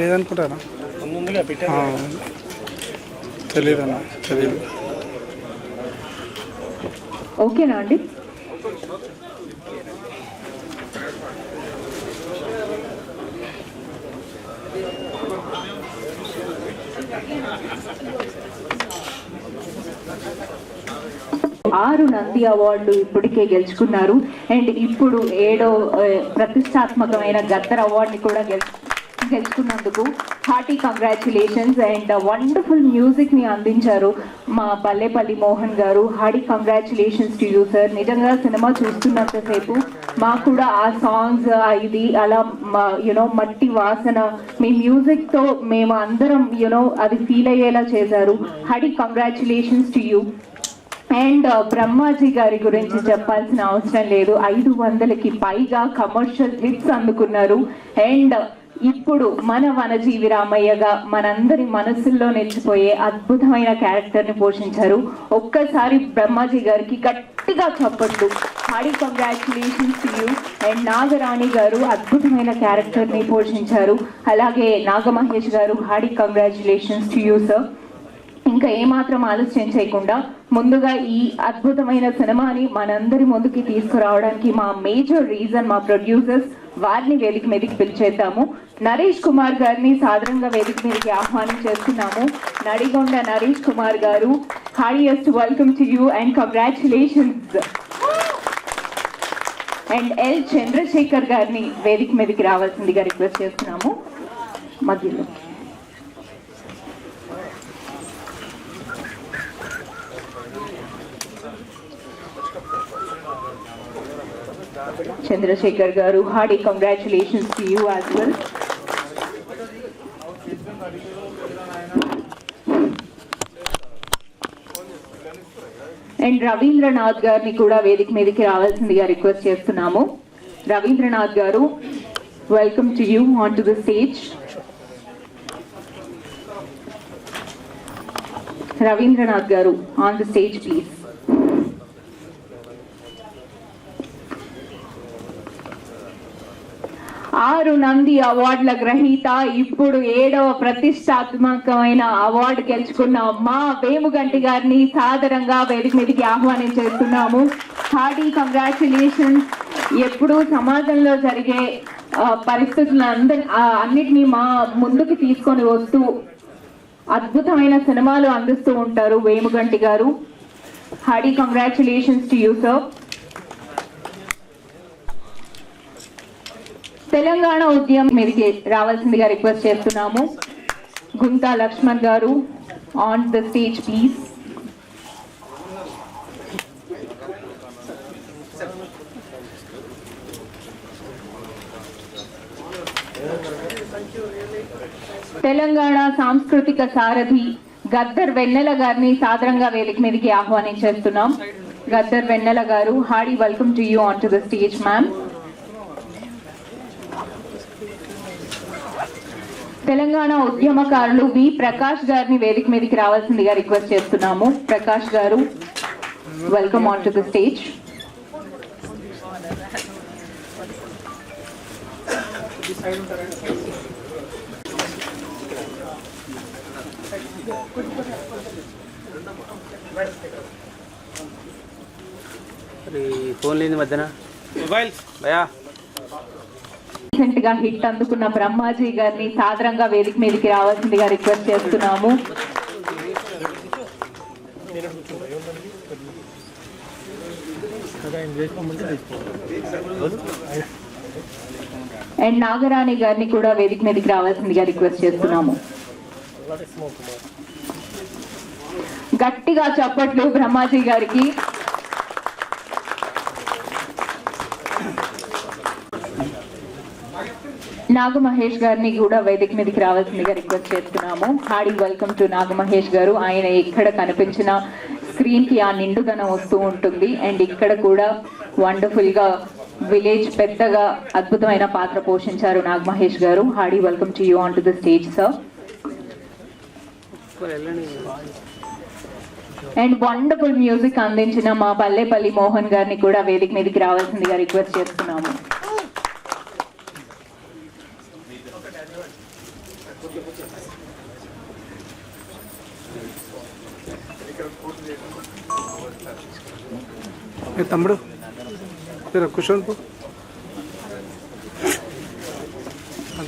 లేదనుకుంటారా? తెలియదన్నా, తెలియదు. ఓకేనా అండి? ఆరు నంది అవార్డులు ఇప్పటికే గెలుచుకున్నారు. అండ్ ఇప్పుడు 7వ ప్రతిష్టాత్మకమైన గద్దర్ అవార్డుని కూడా గెలుచుకున్నందుకు హార్టీ కంగ్రాచులేషన్స్. అండ్ వండర్ఫుల్ మ్యూజిక్ని అందించారు మా పల్లెపల్లి మోహన్ గారు. Hearty congratulations to you sir. నిజంగా సినిమా చూస్తున్నంతసేపు మాకు కూడా ఆ సాంగ్స్ ఇది అలా మట్టి వాసన మీ మ్యూజిక్తో మేము అందరం అది ఫీల్ అయ్యేలా చేశారు. Hearty congratulations to you. And Brahmaji గారి గురించి చెప్పాల్సిన అవసరం లేదు. 500కి పైగా కమర్షియల్ హిట్స్ అందుకున్నారు. అండ్ ఇప్పుడు మన వనజీవి రామయ్యగా మనందరి మనసుల్లో నిలిచిపోయే అద్భుతమైన క్యారెక్టర్ని పోషించారు. ఒక్కసారి బ్రహ్మాజీ గారికి గట్టిగా చప్పట్లు. Hearty congratulations to you. And Nagarani గారు అద్భుతమైన క్యారెక్టర్ని పోషించారు. అలాగే నాగమహేష్ గారు hearty congratulations to you sir. ఇంకా ఏమాత్రం ఆలస్యం చేయకుండా ముందుగా ఈ అద్భుతమైన సినిమాని మనందరి ముందుకి తీసుకురావడానికి మా మేజర్ రీజన్ మా ప్రొడ్యూసర్స్, వారిని వేదిక మీదకి పిలిచేద్దాము. నరేష్ కుమార్ గారిని సాధారణంగా వేదిక మీదకి ఆహ్వానం చేస్తున్నాము. నడిగొండ Naresh Kumar garu, heartiest welcome to you and congratulations. And L Chandrasekhar గారిని వేదిక మీదకి రావాల్సిందిగా రిక్వెస్ట్ చేస్తున్నాము. మధ్యలో Chandrasekhar garu, hearty congratulations to you as well. And Ravindranath గారిని కూడా వేదిక మీదకి రావాల్సిందిగా రిక్వెస్ట్ చేస్తున్నాము. Ravindranath garu, welcome to you on to the stage. Ravindranath garu on the stage please. ఆరు నంది అవార్డుల గ్రహీత, ఇప్పుడు 7వ ప్రతిష్టాత్మకమైన అవార్డు గెలుచుకున్న మా వేముగంటి గారిని సాదరంగా వేదిక మీదకి ఆహ్వానించేస్తున్నాము. Hearty congratulations. ఎప్పుడు సమాజంలో జరిగే అన్నిటినీ మా ముందుకు తీసుకొని వస్తూ అద్భుతమైన సినిమాలు అందిస్తూ ఉంటారు వేముగంటి గారు. Hearty congratulations to you sir. Telangana ఉద్యమం మీదకి రావాల్సిందిగా రిక్వెస్ట్ చేస్తున్నాము. గుంతా లక్ష్మణ్ గారు on the stage please. Telangana సాంస్కృతిక సారథి గద్దర్ వెన్నెల గారిని సాదరంగా వేదిక మీదకి ఆహ్వానించేస్తున్నాం. గద్దర్ వెన్నెల గారు, hearty welcome to you on to the stage ma'am. Telangana ఉద్యమకారులు వి ప్రకాష్ గారిని వేదిక మీదకి రావాల్సిందిగా రిక్వెస్ట్ చేస్తున్నాము. ప్రకాష్ గారు, welcome on to the stage. Phone లేని మధ్యన మొబైల్ భయా రీసెంట్ గా హిట్ అందుకున్న బ్రహ్మాజీ గారిని సాదరంగా వేదిక మీదకి రావాల్సిందిగా రిక్వెస్ట్ చేస్తున్నాము. అండ్ నాగరాణి గారిని కూడా వేదిక మీదకి రావాల్సిందిగా రిక్వెస్ట్ చేస్తున్నాము. గట్టిగా చప్పట్లు బ్రహ్మాజీ గారికి. నాగమహేష్ గారిని కూడా వేదిక మీదకి రావాల్సిందిగా రిక్వెస్ట్ చేస్తున్నాము. హార్టీ వెల్కమ్ టు నాగమహేష్ గారు. ఆయన ఎక్కడ కనిపించిన స్క్రీన్ కి ఆ నిండుదనం వస్తూ ఉంటుంది. అండ్ ఇక్కడ కూడా వండర్ఫుల్ గా విలేజ్ పెద్దగా అద్భుతమైన పాత్ర పోషించారు నాగమహేష్ గారు. Hearty welcome to you on to the stage sir. And wonderful music అందించిన మా పల్లెపల్లి మోహన్ గారిని కూడా వేదిక మీదకి రావాల్సిందిగా రిక్వెస్ట్ చేస్తున్నాము. ఏ తమ్ముడు జర కూర్చోండి పో.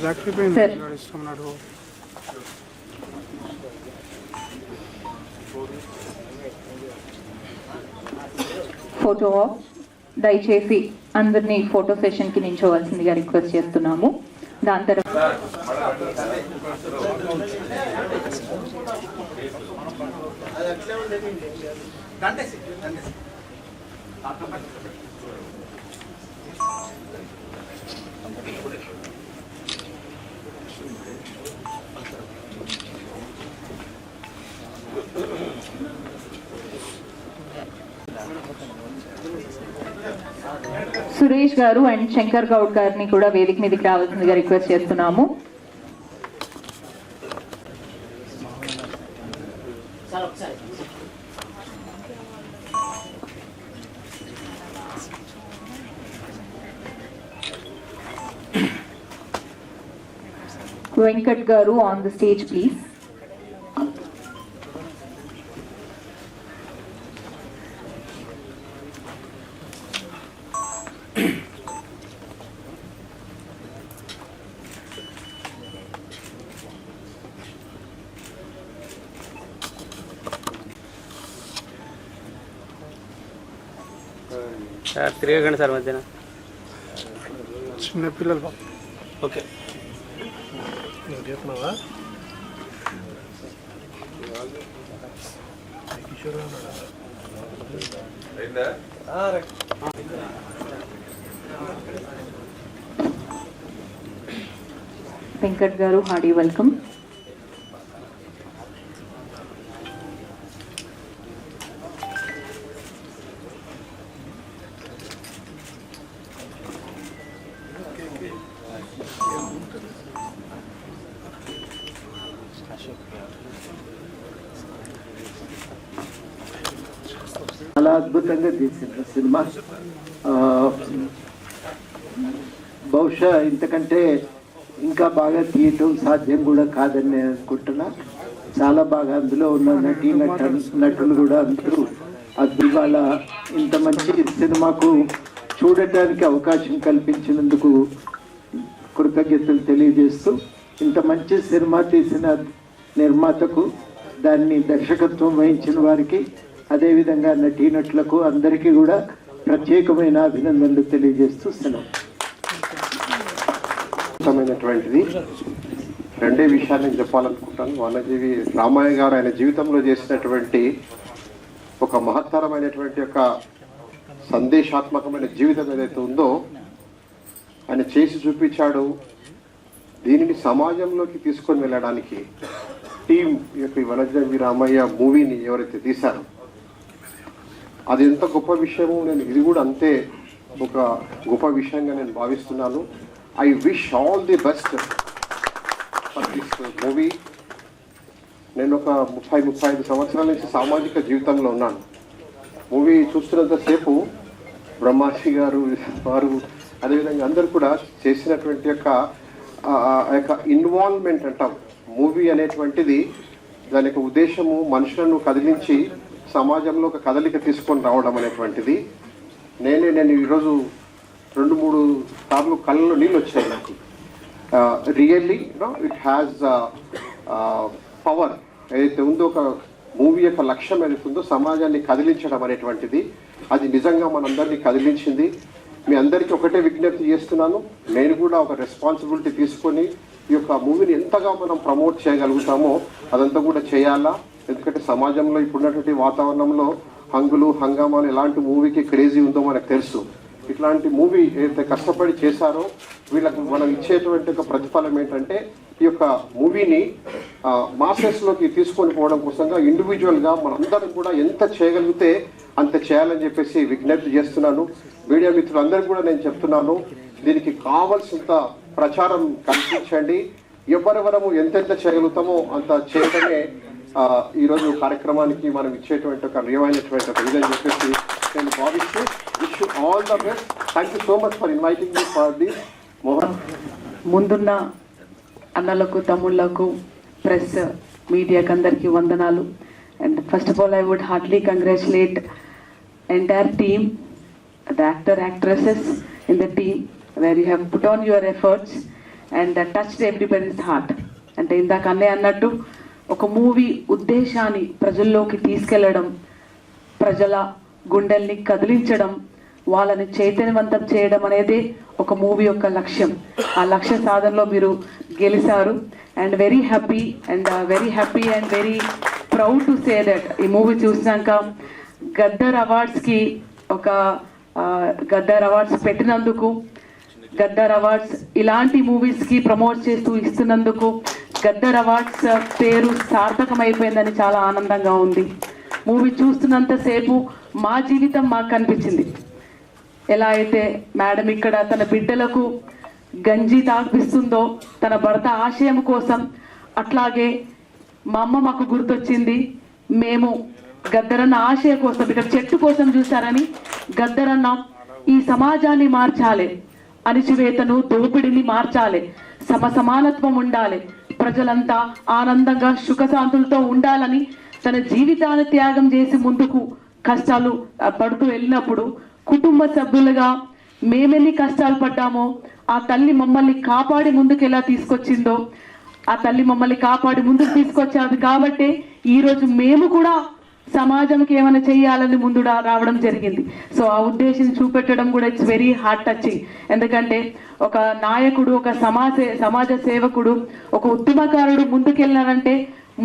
సార్. ఇస్తున్నాడు. ఫోటో దయచేసి అందరినీ ఫోటో సెషన్ కి నించోవలసిందిగా రిక్వెస్ట్ చేస్తున్నాము. దాని తర్వాత సురేష్ గారు అండ్ శంకర్ గౌడ్ గారిని కూడా వేదిక మీదకి రావాల్సిందిగా రిక్వెస్ట్ చేస్తున్నాము. Venkat garu on the stage please. Sir తిరగకండి సార్ మధ్యన. చిన్నపిల్లలు బాబు. ఓకే వెంకట్ గారు హార్డీ వెల్కమ్. చాలా అద్భుతంగా తీసిండ్రు సినిమా. బహుశా ఇంతకంటే ఇంకా బాగా తీయటం సాధ్యం కూడా కాదని నేను అనుకుంటున్నా. చాలా బాగా అందులో ఉన్న నటులు కూడా అందరూ ఇవాళ ఇంత మంచి సినిమాకు చూడటానికి అవకాశం కల్పించినందుకు కృతజ్ఞతలు తెలియజేస్తూ, ఇంత మంచి సినిమా తీసిన నిర్మాతకు, దాన్ని దర్శకత్వం వహించిన వారికి, అదేవిధంగా నటీనటులకు అందరికీ కూడా ప్రత్యేకమైన అభినందనలు తెలియజేస్తూ సెలవు. రెండే విషయాలు నేను చెప్పాలనుకుంటాను. వనజీవి రామయ్య గారు ఆయన జీవితంలో చేసినటువంటి ఒక మహత్తరమైనటువంటి ఒక సందేశాత్మకమైన జీవితం ఏదైతే ఉందో ఆయన చేసి చూపించాడు. దీనిని సమాజంలోకి తీసుకొని వెళ్ళడానికి టీం యొక్క వనజీవి రామయ్య మూవీని ఎవరైతే తీశారో అది ఎంత గొప్ప విషయమో, నేను ఇది కూడా అంతే ఒక గొప్ప విషయంగా నేను భావిస్తున్నాను. I wish all the best for this movie. నేను ఒక 30-35 సంవత్సరాల నుంచి సామాజిక జీవితంలో ఉన్నాను. మూవీ చూస్తున్నంతసేపు బ్రహ్మాజీ గారు వారు అదేవిధంగా అందరూ కూడా చేసినటువంటి యొక్క ఇన్వాల్వ్మెంట్ అంటాం. మూవీ అనేటువంటిది దాని యొక్క ఉద్దేశము మనుషులను కదిలించి సమాజంలో ఒక కదలిక తీసుకొని రావడం అనేటువంటిది. నేను ఈరోజు 2-3 సార్లు కళ్ళలో నీళ్ళు వచ్చాయి నాకు. Really it has power. ఏదైతే ఉందో ఒక మూవీ యొక్క లక్ష్యం ఏదైతే ఉందో సమాజాన్ని కదిలించడం అనేటువంటిది, అది నిజంగా మనందరినీ కదిలించింది. మీ అందరికీ ఒకటే విజ్ఞప్తి చేస్తున్నాను, నేను కూడా ఒక రెస్పాన్సిబిలిటీ తీసుకొని ఈ యొక్క మూవీని ఎంతగా మనం ప్రమోట్ చేయగలుగుతామో అదంతా కూడా చేయాలా. ఎందుకంటే సమాజంలో ఇప్పుడున్నటువంటి వాతావరణంలో హంగులు హంగామాలు ఎలాంటి మూవీకి క్రేజీ ఉందో మనకు తెలుసు. ఇట్లాంటి మూవీ ఏదైతే కష్టపడి చేశారో వీళ్ళకు మనం ఇచ్చేటువంటి ఒక ప్రతిఫలం ఏంటంటే ఈ యొక్క మూవీని మాసెస్లోకి తీసుకొని పోవడం కోసంగా ఇండివిజువల్గా మనందరం కూడా ఎంత చేయగలిగితే అంత చేయాలని చెప్పేసి విజ్ఞప్తి చేస్తున్నాను. మీడియా మిత్రులందరికీ కూడా నేను చెప్తున్నాను, దీనికి కావాల్సినంత ప్రచారం కల్పించండి. ఎవరెవరము ఎంతెంత చేయగలుగుతామో అంత చేయడమే ఈరోజు కార్యక్రమానికి మనం ఇచ్చేటువంటి ఒక నియమైనటువంటి ఒక ఇదని చెప్పేసి నేను భావిస్తూ wish you all the best. Thank you so much for inviting me for this. Mohan ముందున్న అన్నలకు తమ్ముళ్లకు ప్రెస్ మీడియాకి అందరికీ వందనాలు. And first of all I would heartily congratulate entire team, the actor actresses in the team where you have put on your efforts and touched everybody's heart. అంటే ఇందాక అన్నయ్య అన్నట్టు ఒక మూవీ ఉద్దేశాన్ని ప్రజల్లోకి తీసుకెళ్లడం, ప్రజల గుండెల్ని కదిలించడం, వాళ్ళని చైతన్యవంతం చేయడం అనేది ఒక మూవీ యొక్క లక్ష్యం. ఆ లక్ష్య సాధనలో మీరు గెలిచారు. And very happy and very proud to say that ఈ మూవీ చూసినాక గద్దర్ అవార్డ్స్కి ఒక గద్దర్ అవార్డ్స్ పెట్టినందుకు, గద్దర్ అవార్డ్స్ ఇలాంటి మూవీస్కి ప్రమోట్ చేస్తూ ఇస్తున్నందుకు గద్దర్ అవార్డ్స్ పేరు సార్థకమైపోయిందని చాలా ఆనందంగా ఉంది. మూవీ చూస్తున్నంతసేపు మా జీవితం మాకు కనిపించింది. ఎలా అయితే మేడం ఇక్కడ తన బిడ్డలకు గంజి తాగిపిస్తుందో తన భర్త ఆశయం కోసం, అట్లాగే మా అమ్మ మాకు గుర్తొచ్చింది. మేము గద్దరన్న ఆశయ కోసం, ఇక్కడ చెట్టు కోసం చూశారని గద్దరన్న ఈ సమాజాన్ని మార్చాలి, అణిచివేతను దోపిడిని మార్చాలి, సమానత్వం ఉండాలి, ప్రజలంతా ఆనందంగా సుఖశాంతులతో ఉండాలని తన జీవితాన్ని త్యాగం చేసి ముందుకు కష్టాలు పడుతూ వెళ్ళినప్పుడు కుటుంబ సభ్యులుగా మేమెన్ని కష్టాలు పడ్డామో ఆ తల్లి మమ్మల్ని కాపాడి ముందుకు ఎలా తీసుకొచ్చిందో, ఆ తల్లి మమ్మల్ని కాపాడి ముందుకు తీసుకొచ్చారు. కాబట్టి ఈరోజు మేము కూడా సమాజంకి ఏమైనా చేయాలని ముందు రావడం జరిగింది. సో ఆ ఉద్దేశం చూపెట్టడం కూడా ఇట్స్ వెరీ హార్ట్ టచింగ్. ఎందుకంటే ఒక నాయకుడు, ఒక సమాజ సేవకుడు, ఒక ఉద్యమకారుడు ముందుకెళ్ళారంటే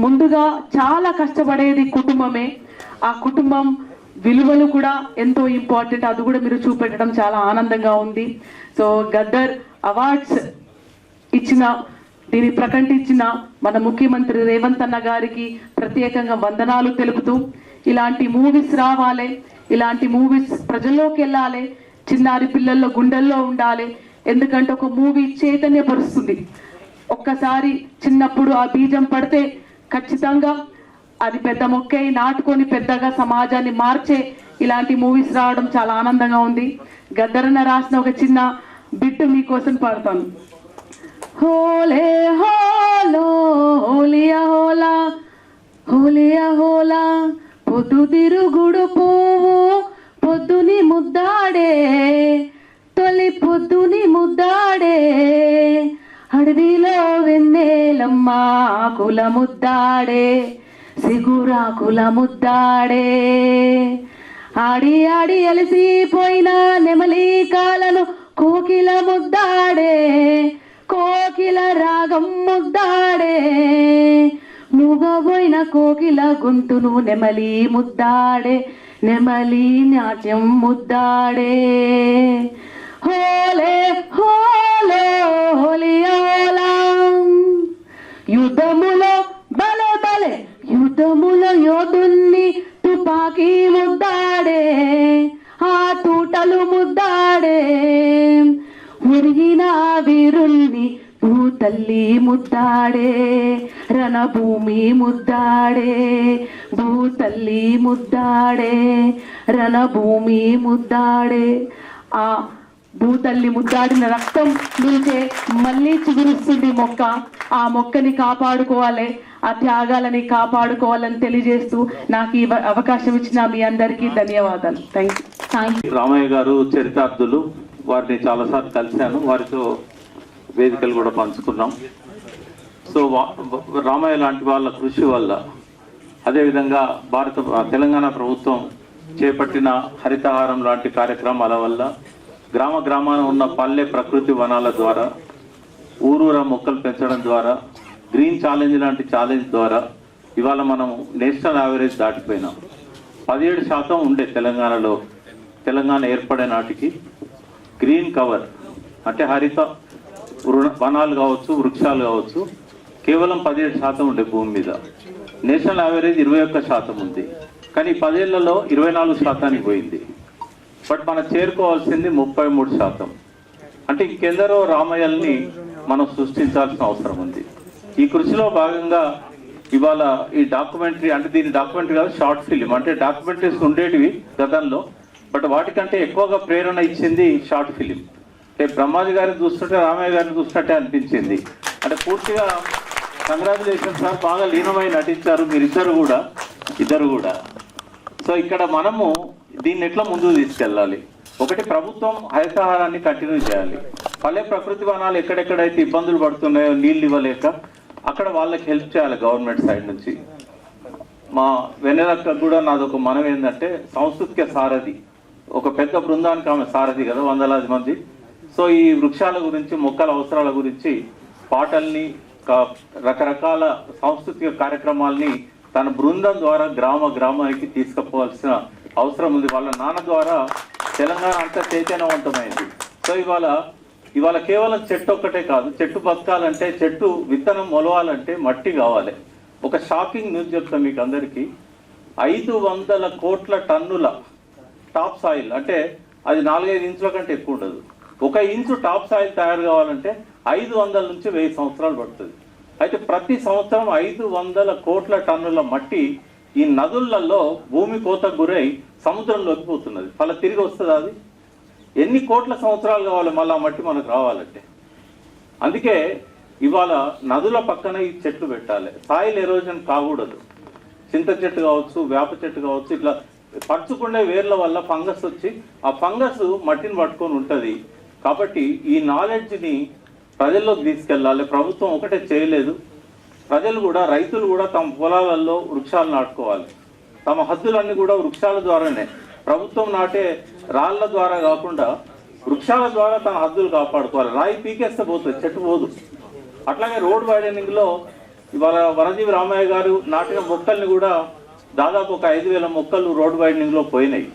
ముందుగా చాలా కష్టపడేది కుటుంబమే. ఆ కుటుంబం విలువలు కూడా ఎంతో ఇంపార్టెంట్. అది కూడా మీరు చూపెట్టడం చాలా ఆనందంగా ఉంది. సో గద్దర్ అవార్డ్స్ దీన్ని ప్రకటించిన మన ముఖ్యమంత్రి రేవంత్ అన్న గారికి ప్రత్యేకంగా వందనాలు తెలుపుతూ, ఇలాంటి మూవీస్ రావాలి, ఇలాంటి మూవీస్ ప్రజల్లోకి వెళ్ళాలి, చిన్నారి పిల్లల్లో గుండెల్లో ఉండాలి. ఎందుకంటే ఒక మూవీ చైతన్యపరుస్తుంది. ఒక్కసారి చిన్నప్పుడు ఆ బీజం పడితే ఖచ్చితంగా అది పెద్ద మొక్కై నాటుకొని పెద్దగా సమాజాన్ని మార్చే ఇలాంటి మూవీస్ రావడం చాలా ఆనందంగా ఉంది. గద్దరన్న రాసిన ఒక చిన్న బిట్ మీకోసం పాడతాను. హోలే హోలో హోలియా హోలా హోలియా హోలా పొద్దు తిరుగుడు పువ్వు పొద్దుని ముద్దాడే తొలి పొద్దుని ముద్దాడే అడవిలో వెన్నెలమ్మ కుల ముద్దాడే సిగురాకుల ముద్దాడే ఆడి ఆడి అలసిపోయిన నెమలి కాలను కోకిల ముద్దాడే కోకిల రాగం ముద్దాడే మూగబోయిన కోకిల గొంతును నెమలి ముద్దాడే నెమలి నాట్యం ముద్దాడే హోలే హోలో హోలియోలా యుద్ధములో బలే బలే యుద్ధములో యోధుల్ని తుపాకీ ముద్దాడే ఆ తూటలు ముద్దాడే ఉరిగిన వీరుల్ని భూతల్లి ముద్దాడే రణభూమి ముద్దాడే భూతల్లి ముద్దాడే రణభూమి ముద్దాడే. ఆ భూతల్లి ముద్దాడిన రక్తం నిలిచే మళ్ళీ చిగురుస్తుంది మొక్క. ఆ మొక్కని కాపాడుకోవాలి, ఆ త్యాగాలని కాపాడుకోవాలని తెలియజేస్తూ నాకు ఈ అవకాశం ఇచ్చిన మీ అందరికీ ధన్యవాదాలు. Thank you. రామయ్య గారు చరితార్థులు, వారిని చాలాసార్లు కలిశాను, వారితో వేదికలు కూడా పంచుకున్నాం. సో రామయ్య లాంటి వాళ్ళ కృషి వల్ల, అదేవిధంగా తెలంగాణ ప్రభుత్వం చేపట్టిన హరితహారం లాంటి కార్యక్రమాల వల్ల, గ్రామ గ్రామాన ఉన్న పల్లె ప్రకృతి వనాల ద్వారా, ఊరూరా మొక్కలు పెంచడం ద్వారా, గ్రీన్ ఛాలెంజ్ లాంటి ఛాలెంజ్ ద్వారా ఇవాళ మనము నేషనల్ యావరేజ్ దాటిపోయినాం. 17% ఉండే తెలంగాణలో, తెలంగాణ ఏర్పడే నాటికి గ్రీన్ కవర్ అంటే హరిత వనాలు కావచ్చు, వృక్షాలు కావచ్చు, కేవలం 17% ఉండే భూమి మీద. నేషనల్ యావరేజ్ 21% ఉంది. కానీ 10 ఏళ్లలో 24% పోయింది. బట్ మనం చేరుకోవాల్సింది 33%. అంటే ఇంకెందరో రామయ్యల్ని మనం సృష్టించాల్సిన అవసరం ఉంది. ఈ కృషిలో భాగంగా ఇవాళ ఈ డాక్యుమెంటరీ, అంటే దీని డాక్యుమెంటరీ కాదు, షార్ట్ ఫిలిం. అంటే డాక్యుమెంటరీస్ ఉండేటివి గతంలో, బట్ వాటికంటే ఎక్కువగా ప్రేరణ ఇచ్చింది షార్ట్ ఫిలిం. బ్రహ్మాజీ గారిని చూస్తుంటే రామయ్య గారిని చూసినట్టే అనిపించింది. అంటే పూర్తిగా కంగ్రాచులేషన్ సార్, బాగా లీనమై నటించారు మీరిద్దరు కూడా, ఇద్దరు కూడా. సో ఇక్కడ మనము దీన్ని ఎట్లా ముందుకు తీసుకెళ్ళాలి? ఒకటి, ప్రభుత్వం హరితహారాన్ని కంటిన్యూ చేయాలి. పల్లె ప్రకృతి వనాలు ఎక్కడెక్కడైతే ఇబ్బందులు పడుతున్నాయో నీళ్ళు ఇవ్వలేక అక్కడ వాళ్ళకి హెల్ప్ చేయాలి గవర్నమెంట్ సైడ్ నుంచి. మా వెన్నెలక్క కూడా నాదొక మనం ఏంటంటే, సాంస్కృతిక సారథి, ఒక పెద్ద బృందానికి ఆమె సారథి కదా, వందలాది మంది. సో ఈ వృక్షాల గురించి, మొక్కల అవసరాల గురించి పాటల్ని, రకరకాల సాంస్కృతిక కార్యక్రమాల్ని తన బృందం ద్వారా గ్రామానికి తీసుకుపోవాల్సిన అవసరం ఉంది. వాళ్ళ నాన్న ద్వారా తెలంగాణ అంతా చైతన్యవంతమైంది. సో ఇవాళ కేవలం చెట్టు ఒక్కటే కాదు, చెట్టు బతకాలంటే, చెట్టు విత్తనం మొలవాలంటే మట్టి కావాలి. ఒక షాకింగ్ న్యూస్ చెప్తాను మీకు అందరికీ. 500 కోట్ల టన్నుల టాప్ సాయిల్, అంటే అది 4-5 ఇంచుల కంటే ఎక్కువ ఉండదు. 1 ఇంచు టాప్ సాయిల్ తయారు కావాలంటే 500 నుంచి 1000 సంవత్సరాలు పడుతుంది. అయితే ప్రతి సంవత్సరం 500 కోట్ల టన్నుల మట్టి ఈ నదులలో భూమి కోతకు గురై సముద్రంలోకి పోతున్నది. మళ్ళీ తిరిగి వస్తుంది. అది ఎన్ని కోట్ల సంవత్సరాలు కావాలి మళ్ళీ ఆ మట్టి మనకు రావాలంటే? అందుకే ఇవాళ నదుల పక్కన ఈ చెట్లు పెట్టాలి. సాయిల్ ఎరోజన్ కాకూడదు. చింత చెట్టు కావచ్చు, వేప చెట్టు కావచ్చు, ఇట్లా పరుచుకునే వేర్ల వల్ల ఫంగస్ వచ్చి ఆ ఫంగస్ మట్టిని పట్టుకొని ఉంటుంది. కాబట్టి ఈ నాలెడ్జ్ని ప్రజల్లోకి తీసుకెళ్ళాలి. ప్రభుత్వం ఒకటే చేయలేదు, ప్రజలు కూడా, రైతులు కూడా తమ పొలాలలో వృక్షాలు నాటుకోవాలి. తమ హద్దులన్నీ కూడా వృక్షాల ద్వారానే, ప్రభుత్వం నాటే రాళ్ల ద్వారా కాకుండా వృక్షాల ద్వారా తన హద్దులు కాపాడుకోవాలి. రాయి పీకేస్తే పోతుంది, చెట్టు పోదు. అట్లాగే రోడ్ వైడనింగ్లో ఇవాళ వనజీవి రామయ్య గారు నాటిన మొక్కల్ని కూడా దాదాపు ఒక 5000 మొక్కలు రోడ్ వైడనింగ్లో పోయినాయి.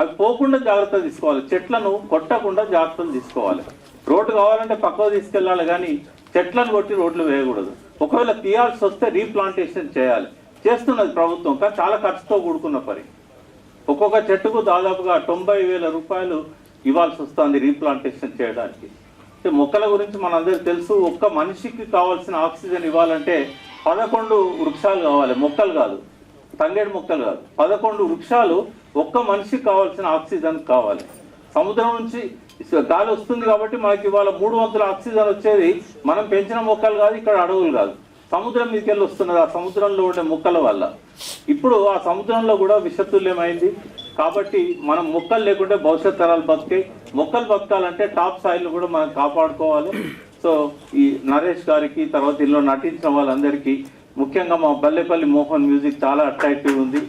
అవి పోకుండా జాగ్రత్తలు తీసుకోవాలి. చెట్లను కొట్టకుండా జాగ్రత్తలు తీసుకోవాలి. రోడ్డు కావాలంటే పక్కకు తీసుకెళ్ళాలి, కానీ చెట్లను కొట్టి రోడ్లు వేయకూడదు. ఒకవేళ తీయాల్సి వస్తే రీప్లాంటేషన్ చేయాలి. చేస్తున్నది ప్రభుత్వం, కానీ చాలా ఖర్చుతో కూడుకున్న పని. ఒక్కొక్క చెట్టుకు దాదాపుగా 90,000 రూపాయలు ఇవ్వాల్సి వస్తుంది రీప్లాంటేషన్ చేయడానికి. మొక్కల గురించి మనందరికీ తెలుసు. ఒక్క మనిషికి కావాల్సిన ఆక్సిజన్ ఇవ్వాలంటే 11 వృక్షాలు కావాలి, మొక్కలు కాదు, తంగేడు మొక్కలు కాదు. 11 వృక్షాలు ఒక్క మనిషికి కావాల్సిన ఆక్సిజన్ కావాలి. సముద్రం నుంచి గాలి వస్తుంది కాబట్టి మనకి ఇవాళ 3 వంతుల ఆక్సిజన్ వచ్చేది మనం పెంచిన మొక్కలు కాదు, ఇక్కడ అడవులు కాదు, సముద్రం మీదకి వెళ్ళి వస్తున్నది. ఆ సముద్రంలో ఉండే మొక్కల వల్ల ఇప్పుడు ఆ సముద్రంలో కూడా విషతుల్యమైంది. కాబట్టి మనం మొక్కలు లేకుంటే భవిష్యత్ తరాలు బతికాయి. మొక్కలు బతకాలంటే టాప్ సాయిల్ కూడా మనం కాపాడుకోవాలి. సో ఈ నరేష్ గారికి, తర్వాత ఇందులో నటించిన వాళ్ళందరికీ, ముఖ్యంగా మా బల్లెపల్లి మోహన్ మ్యూజిక్ చాలా అట్రాక్టివ్ ఉంది.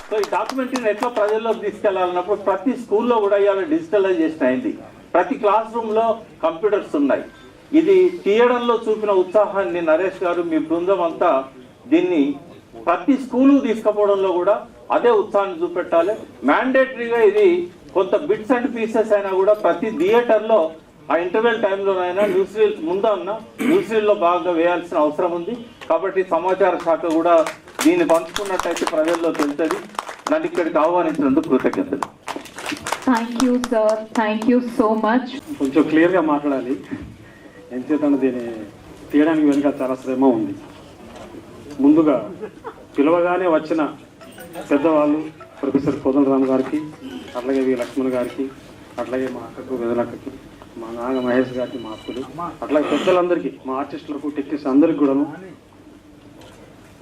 సో ఈ డాక్యుమెంటరీని ఎట్లా ప్రజల్లోకి తీసుకెళ్లాలన్నప్పుడు ప్రతి స్కూల్లో కూడా ఇవాళ డిజిటలైజేషన్ అయింది. ప్రతి క్లాస్ రూమ్లో కంప్యూటర్స్ ఉన్నాయి. ఇది తీయడంలో చూపిన ఉత్సాహాన్ని నరేష్ గారు, మీ బృందం అంతా దీన్ని ప్రతి స్కూలు తీసుకుపోవడంలో కూడా అదే ఉత్సాహాన్ని చూపెట్టాలి. మ్యాండేటరీగా ఇది కొంత బిట్స్ అండ్ పీసెస్ అయినా కూడా ప్రతి థియేటర్లో ఆ ఇంటర్వెల్ టైంలోనైనా న్యూస్ రీల్స్ ముందన్నా న్యూస్ రీల్లో బాగా వేయాల్సిన అవసరం ఉంది. కాబట్టి సమాచార శాఖ కూడా దీన్ని పంచుకున్నట్టయితే ప్రజల్లో తెలుస్తుంది. నన్ను ఇక్కడికి ఆహ్వానించినందుకు కృతజ్ఞతలు. Thank you sir, thank you so much. కొంచెం క్లియర్గా మాట్లాడాలి. ఎంచేతను దీన్ని తీయడానికి వెనుక చాలా శ్రమ ఉంది. ముందుగా పిలవగానే వచ్చిన పెద్దవాళ్ళు ప్రొఫెసర్ కోదండరామ్ గారికి, అట్లాగే వి లక్ష్మణ్ గారికి, అట్లాగే మా అక్కకు, వెదలక్కకి, మా నాగ మహేష్ గారికి, మా అప్పులు, అట్లాగే పెద్దలందరికీ, మా ఆర్టిస్టులకు, టెక్నీషియన్స్ అందరికీ కూడాను,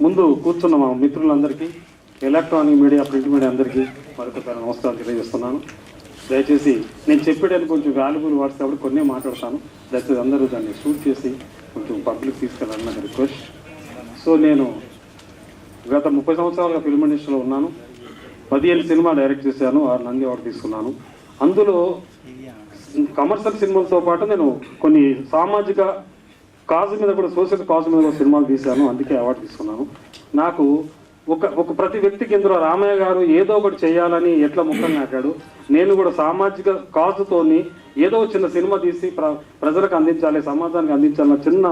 ముందు కూర్చున్న మా మిత్రులందరికీ, ఎలక్ట్రానిక్ మీడియా, ప్రింట్ మీడియా అందరికీ మరొకసారి నమస్కారం తెలియజేస్తున్నాను. దయచేసి నేను చెప్పేటానికి కొంచెం వాల్యుబుల్ వర్డ్స్ కాబట్టి కొన్ని మాట్లాడతాను. దయచేసి అందరూ దాన్ని షూట్ చేసి కొంచెం పబ్లిక్ తీసుకెళ్ళాలని నాకు రిక్వెస్ట్. సో నేను గత 30 సంవత్సరాలుగా ఫిల్మ్ ఇండస్ట్రీలో ఉన్నాను. 15 సినిమా డైరెక్ట్ చేశాను, 6 నంది అవార్డు తీసుకున్నాను. అందులో కమర్షియల్ సినిమాలతో పాటు నేను కొన్ని సామాజిక కాజు మీద కూడా, సోషల్ కాజు మీద కూడా సినిమాలు తీశాను. అందుకే అవార్డు తీసుకున్నాను. నాకు ఒక ప్రతి వ్యక్తికి ఇందులో రామయ్య గారు ఏదో ఒకటి చేయాలని ఎట్లా మొక్కలు నాటాడు, నేను కూడా సామాజిక కాజుతోని ఏదో చిన్న సినిమా తీసి ప్రజలకు అందించాలి, సమాజానికి అందించాలన్న చిన్న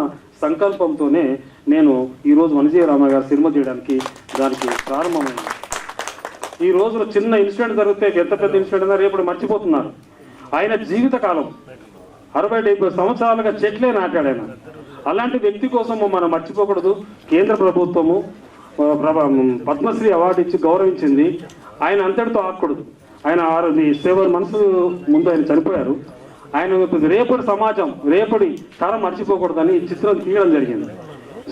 సంకల్పంతోనే నేను ఈరోజు వనజీవి రామయ్య గారు సినిమా చేయడానికి దానికి ప్రారంభమైంది. ఈ రోజులో చిన్న ఇన్సిడెంట్ జరిగితే ఎంత పెద్ద ఇన్సిడెంట్ అయినా రేపు మర్చిపోతున్నారు. ఆయన జీవితకాలం 60-70 సంవత్సరాలుగా చెట్లే నాటాడు ఆయన. అలాంటి వ్యక్తి కోసము మనం మర్చిపోకూడదు. కేంద్ర ప్రభుత్వము పద్మశ్రీ అవార్డు ఇచ్చి గౌరవించింది. ఆయన అంతటితో ఆకూడదు. ఆయన 7 మంత్స్ ముందు ఆయన చనిపోయారు. ఆయన రేపటి సమాజం రేపటి తరం మర్చిపోకూడదని ఈ చిత్రం తీయడం జరిగింది.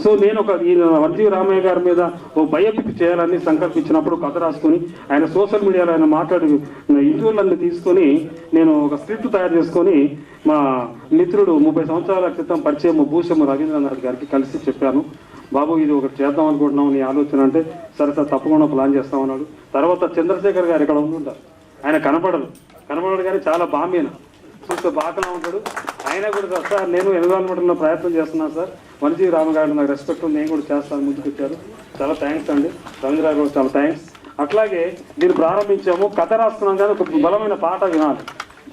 సో నేను ఈ వంజీవి రామయ్య గారి మీద ఓ బయోపిక్ చేయాలని సంకల్పించినప్పుడు కథ రాసుకొని ఆయన సోషల్ మీడియాలో ఆయన మాట్లాడి ఇంటర్వ్యూలన్నీ తీసుకొని నేను ఒక స్క్రిప్ట్ తయారు చేసుకొని మా మిత్రుడు 30 సంవత్సరాల క్రితం పరిచయం భూషం రవీంద్రనాథ్ గారికి కలిసి చెప్పాను, బాబు ఇది ఒకటి చేద్దాం అనుకుంటున్నాం నీ ఆలోచన అంటే, సరే సార్ తప్పకుండా ప్లాన్ చేస్తామన్నాడు. తర్వాత చంద్రశేఖర్ గారు ఇక్కడ ఉంటుంటారు, ఆయన కనపడడు కానీ చాలా బాంబేన చూస్తే బాగా ఉంటాడు. ఆయన కూడా సార్ నేను ఎన్విరాన్మెంట్లో ప్రయత్నం చేస్తున్నాను సార్, వంజీవి రామ గారు నాకు రెస్పెక్ట్ ఉంది, నేను కూడా చేస్తాను ముందుకు వచ్చారు. చాలా థ్యాంక్స్ అండి రవీంద్ర గారు, చాలా థ్యాంక్స్. అట్లాగే దీన్ని ప్రారంభించాము, కథ రాస్తున్నాం కానీ ఒక బలమైన పాట వినాలి,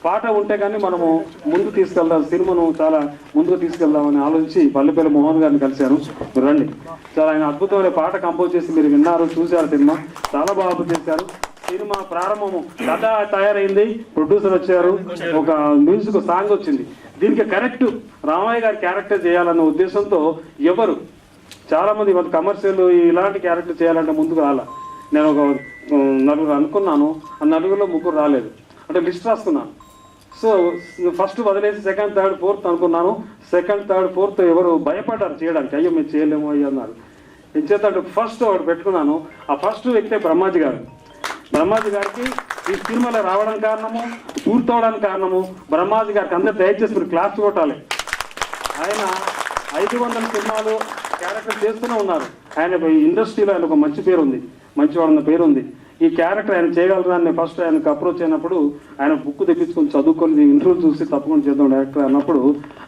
పాట ఉంటే కానీ మనము ముందు తీసుకెళ్దాం, సినిమాను చాలా ముందుకు తీసుకెళ్దామని ఆలోచించి పల్లెపల్లి మోహన్ గారిని కలిశాను. మీరు రండి, చాలా ఆయన అద్భుతమైన పాట కంపోజ్ చేసి మీరు విన్నారు, చూశారు, సినిమా చాలా బాగా చేశారు. సినిమా ప్రారంభము కథ తయారైంది, ప్రొడ్యూసర్ వచ్చారు, ఒక మ్యూజిక్ సాంగ్ వచ్చింది. దీనికి కరెక్ట్ రామయ్య గారి క్యారెక్టర్ చేయాలన్న ఉద్దేశంతో ఎవరు చాలా మంది కమర్షియల్ ఇలాంటి క్యారెక్టర్ చేయాలంటే ముందుకు రాలా. నేను ఒక 4 అనుకున్నాను, ఆ 4లో 3 రాలేదు, అంటే లిస్ట్ రాసుకున్నాను. సో ఫస్ట్ వదిలేసి సెకండ్ థర్డ్ ఫోర్త్ అనుకున్నాను. సెకండ్ థర్డ్ ఫోర్త్ ఎవరు భయపడ్డారు చేయడానికి, అయ్యో మేము చేయలేము అయ్యో అన్నారు. ఏం చేత ఫస్ట్ ఒకటి పెట్టుకున్నాను. ఆ ఫస్ట్ వ్యక్తే బ్రహ్మాజీ గారు. బ్రహ్మాజీ గారికి ఈ సినిమాలో రావడం కారణము, పూర్తవడానికి కారణము బ్రహ్మాజీ గారికి. అందరూ దయచేసి మీరు క్లాస్ కొట్టాలి. ఆయన 500 సినిమాలు క్యారెక్టర్ చేస్తూనే ఉన్నారు. ఆయన ఇండస్ట్రీలో ఆయన ఒక మంచి పేరు ఉంది, మంచివాడన్న పేరు ఉంది. ఈ క్యారెక్టర్ ఆయన చేయగలరాన్ని ఫస్ట్ ఆయనకు అప్రోచ్ అయినప్పుడు ఆయన బుక్ తెప్పించుకొని చదువుకొని ఇంటర్వ్యూ చూసి తప్పకుండా చేద్దాం డైరెక్టర్ అన్నప్పుడు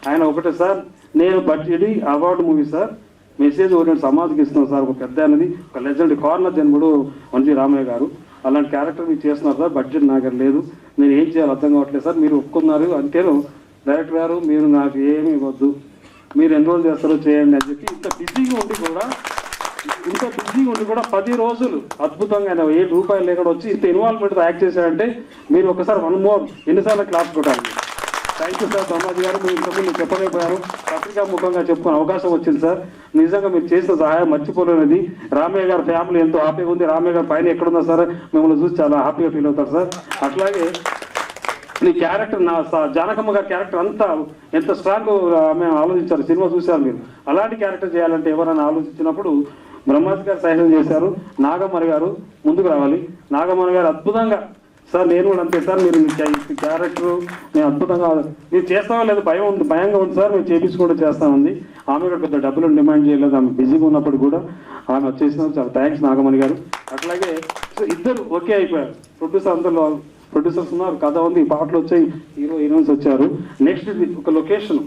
ఆయన ఒకటే, సార్ నేను ఇది award movie sir, message oriented సమాజ్కి ఇస్తున్నాం సార్, ఒక పెద్ద అనేది ఒక లెజెండ్ కార్నర్ జన్ముడు వంజీవి రామయ్య గారు, అలాంటి క్యారెక్టర్ మీరు చేస్తున్నారు సార్, బడ్జెట్ నా దగ్గర లేదు, నేను ఏం చేయాలి అర్థం కావట్లేదు సార్, మీరు ఒప్పుకున్నారు అంటేను డైరెక్టర్ గారు మీరు నాకు ఏమీ ఇవ్వద్దు, మీరు ఎన్రోల్ చేస్తారో చేయండి అని చెప్పి ఇంత బిజీగా ఉండి కూడా 10 రోజులు అద్భుతంగా ఆయన ₹7 లేకుండా వచ్చి ఇంత ఇన్వాల్వ్మెంట్తో యాక్ట్ చేశారంటే మీరు ఒకసారి 1 మోర్ ఎన్నిసార్లు క్లాస్ కొట్టాలి. థ్యాంక్ యూ సార్ బ్రహ్మాజీ గారు, మీరు ఇంతకుముందు చెప్పలేకపోయారు, పత్రికా ముఖంగా చెప్పుకునే అవకాశం వచ్చింది సార్. నిజంగా మీరు చేసిన సహాయం మర్చిపోలేనిది. రామయ్య గారి ఫ్యామిలీ ఎంతో హ్యాపీగా ఉంది. రామయ్య గారి పైన ఎక్కడున్నా సార్ మిమ్మల్ని చూసి చాలా హ్యాపీగా ఫీల్ అవుతారు సార్. అట్లాగే నీ క్యారెక్టర్ నా జానకమ్మ గారి క్యారెక్టర్ అంతా ఎంత స్ట్రాంగ్ మేము ఆలోచించారు, సినిమా చూశారు మీరు. అలాంటి క్యారెక్టర్ చేయాలంటే ఎవరైనా ఆలోచించినప్పుడు బ్రహ్మాజీ గారు సహాయం చేశారు. నాగమ్మని గారు ముందుకు రావాలి. నాగమ్మని గారు అద్భుతంగా, సార్ నేను కూడా అంతే సార్, మీరు క్యారెక్టర్ నేను అద్భుతంగా మీరు చేస్తామో లేదు భయంగా ఉంది సార్, మేము చేపించుకుంటూ చేస్తామంది. ఆమె కూడా పెద్ద డబ్బులు డిమాండ్ చేయలేదు, ఆమె బిజీగా ఉన్నప్పుడు కూడా ఆమె వచ్చేసినాం. చాలా థ్యాంక్స్ నాగమణి గారు. అట్లాగే ఇద్దరు ఓకే అయిపోయారు. ప్రొడ్యూసర్స్ ఉన్నారు, కథ ఉంది, పాటలు వచ్చాయి, హీరోయిన్స్ వచ్చారు. నెక్స్ట్ ఒక లొకేషన్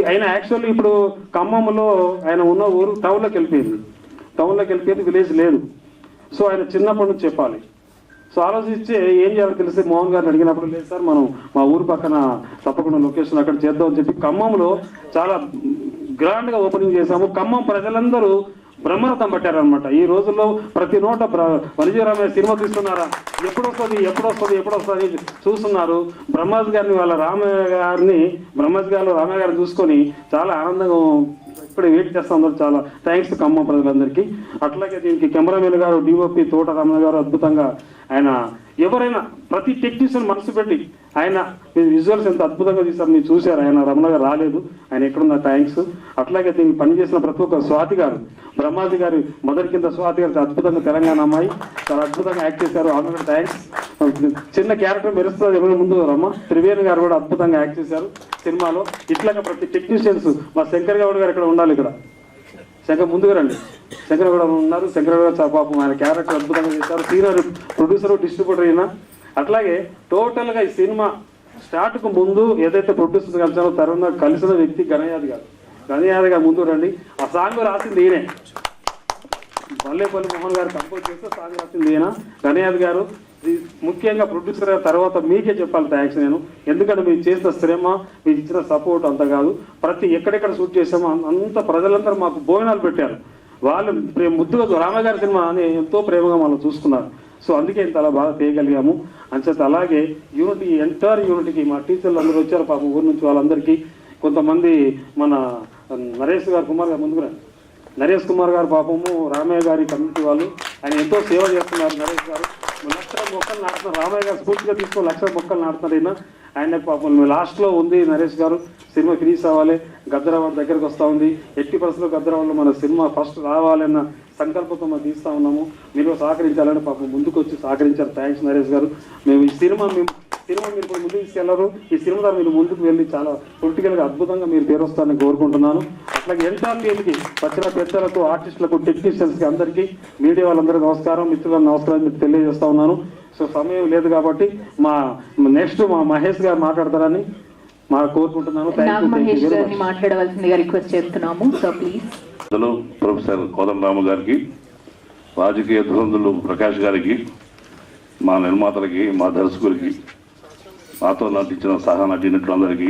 ఆయన యాక్చువల్లీ ఇప్పుడు ఖమ్మంలో ఆయన ఉన్న ఊరు టౌన్లోకి వెళ్ళిపోయింది, విలేజ్ లేదు. సో ఆయన చిన్నప్పటి నుంచి చెప్పాలి. సో ఆలోచించి ఏం చేయాలో తెలిసి మోహన్ గారిని అడిగినప్పుడు, లేదు సార్ మనం మా ఊరు పక్కన తప్పకుండా లొకేషన్ అక్కడ చేద్దామని చెప్పి ఖమ్మంలో చాలా గ్రాండ్గా ఓపెనింగ్ చేశాము. ఖమ్మం ప్రజలందరూ బ్రహ్మరథం పట్టారనమాట. ఈ రోజుల్లో ప్రతి నోట వంజీవి రామయ్య సినిమా తీస్తున్నారా, ఎప్పుడు వస్తుంది చూస్తున్నారు. బ్రహ్మాజీ గారిని రామయ్య గారిని చూసుకొని చాలా ఆనందంగా ఇప్పుడే వెయిట్ చేస్తా ఉన్నారు. చాలా థ్యాంక్స్ ఖమ్మం ప్రజలందరికీ. అట్లాగే దీనికి కెమెరామెన్ గారు డిఓపి తోట రమణ గారు అద్భుతంగా, ఆయన ఎవరైనా ప్రతి టెక్నీషియన్ మనసు పెట్టి ఆయన విజువల్స్ ఎంత అద్భుతంగా తీశారు, మీరు చూశారు. ఆయన రమణ గారు రాలేదు, ఆయన ఎక్కడున్నా థ్యాంక్స్. అట్లాగే దీనికి పనిచేసిన ప్రతి ఒక్క స్వాతి గారు, బ్రహ్మాజీ గారి మదర్ కింద స్వాతి గారు అద్భుతంగా తెలంగాణ అమ్మాయి చాలా అద్భుతంగా యాక్ట్ చేశారు, ఆమె కూడా థ్యాంక్స్. చిన్న క్యారెక్టర్ మెరుస్తుంది ఎవరి ముందు రమ్మ త్రివేణి గారు కూడా అద్భుతంగా యాక్ట్ చేశారు సినిమాలో. ఇట్లాగా ప్రతి టెక్నీషియన్స్, మా శంకర్ గౌడ్ గారు ఇక్కడ ఉండాలి, ఇక్కడ ముందుగా రండి, శంకర్ గౌడ్ ఉన్నారు. శంకర్ గౌడ్ పాపం ఆయన క్యారెక్టర్ అద్భుతంగా చేశారు. సీనియర్ ప్రొడ్యూసర్ డిస్ట్రిబ్యూటర్ అయినా. అట్లాగే టోటల్గా ఈ సినిమా స్టార్ట్కు ముందు ఏదైతే ప్రొడ్యూసర్ కలిసారో తరుణ కలిసిన వ్యక్తి గణయాద్ గారు ముందు రండి. ఆ సాంగ్ రాసింది ఈయనే, పల్లెపల్లి మోహన్ గారు కంపోజ్ చేస్తే సాంగ్ రాసింది ఈయన గణయాద్ గారు. ముఖ్యంగా ప్రొడ్యూసర్ తర్వాత మీకే చెప్పాలి థ్యాంక్స్ నేను, ఎందుకంటే మీరు చేసిన శ్రమ, మీరు ఇచ్చిన సపోర్ట్ అంత కాదు. ప్రతి ఎక్కడెక్కడ షూట్ చేసామో అంత ప్రజలందరూ మాకు భోజనాలు పెట్టారు. వాళ్ళు ముద్దుగా రామయ్య గారి సినిమా అని ఎంతో ప్రేమగా మనం చూసుకున్నారు. సో అందుకే ఇంత అలా బాగా చేయగలిగాము అంచేత. అలాగే యూనిటీ, ఎంటైర్ యూనిటీకి మా టీచర్లు అందరూ వచ్చారు పాపం ఊరి నుంచి. వాళ్ళందరికీ కొంతమంది మన నరేష్ కుమార్ గారు ముందుకు రండి. నరేష్ కుమార్ గారు పాపము రామయ్య గారి కమ్యూనిటీ వాళ్ళు, ఆయన ఎంతో సేవ చేస్తున్నారు. నరేష్ గారు 1,00,000 మొక్కలు నాటుతున్నారు. రామయ్య గారు స్ఫూర్తిగా తీసుకొని 1,00,000 మొక్కలు నాటుతున్నారు. ఆయన పాపం లాస్ట్లో ఉంది నరేష్ గారు సినిమా ఫినిష్ అవ్వాలి, గద్దరవాడి దగ్గరకు వస్తూ ఉంది, ఎట్టి పరిస్థితుల్లో గద్దరవాడలో మన సినిమా ఫస్ట్ రావాలన్న సంకల్పంతో మనం తీస్తూ ఉన్నాము. మీరు సహకరించాలని పాపం ముందుకు వచ్చి సహకరించారు. థ్యాంక్స్ నరేష్ గారు. మేము ఈ సినిమా మీరు ఇప్పుడు ముందుకు తీసుకెళ్లారు. ఈ సినిమా ద్వారా మీరు ముందుకు వెళ్ళి చాలా పొలిటికల్గా అద్భుతంగా మీరు పేరు వస్తారని కోరుకుంటున్నాను. అట్లాగే ఎంటర్ టీమ్కి వచ్చిన పెద్దలకు, ఆర్టిస్టులకు, టెక్నీషియన్స్కి అందరికీ, మీడియా వాళ్ళందరికీ నమస్కారం, మిత్రులకు నమస్కారం మీకు తెలియజేస్తా ఉన్నాను. సో సమయం లేదు కాబట్టి నెక్స్ట్ మా మహేష్ గారు మాట్లాడతారని కోరుకుంటున్నాను. మహేష్ గారిని మాట్లాడవలసిందిగా రిక్వెస్ట్ చేస్తున్నాము. So please. ప్రొఫెసర్ కోదండరామ గారికి, రాజకీయ ధురంధులు ప్రకాష్ గారికి, మా నిర్మాతలకి, మా దర్శకులకి, నాతో నటించిన సహా నటీనటులందరికీ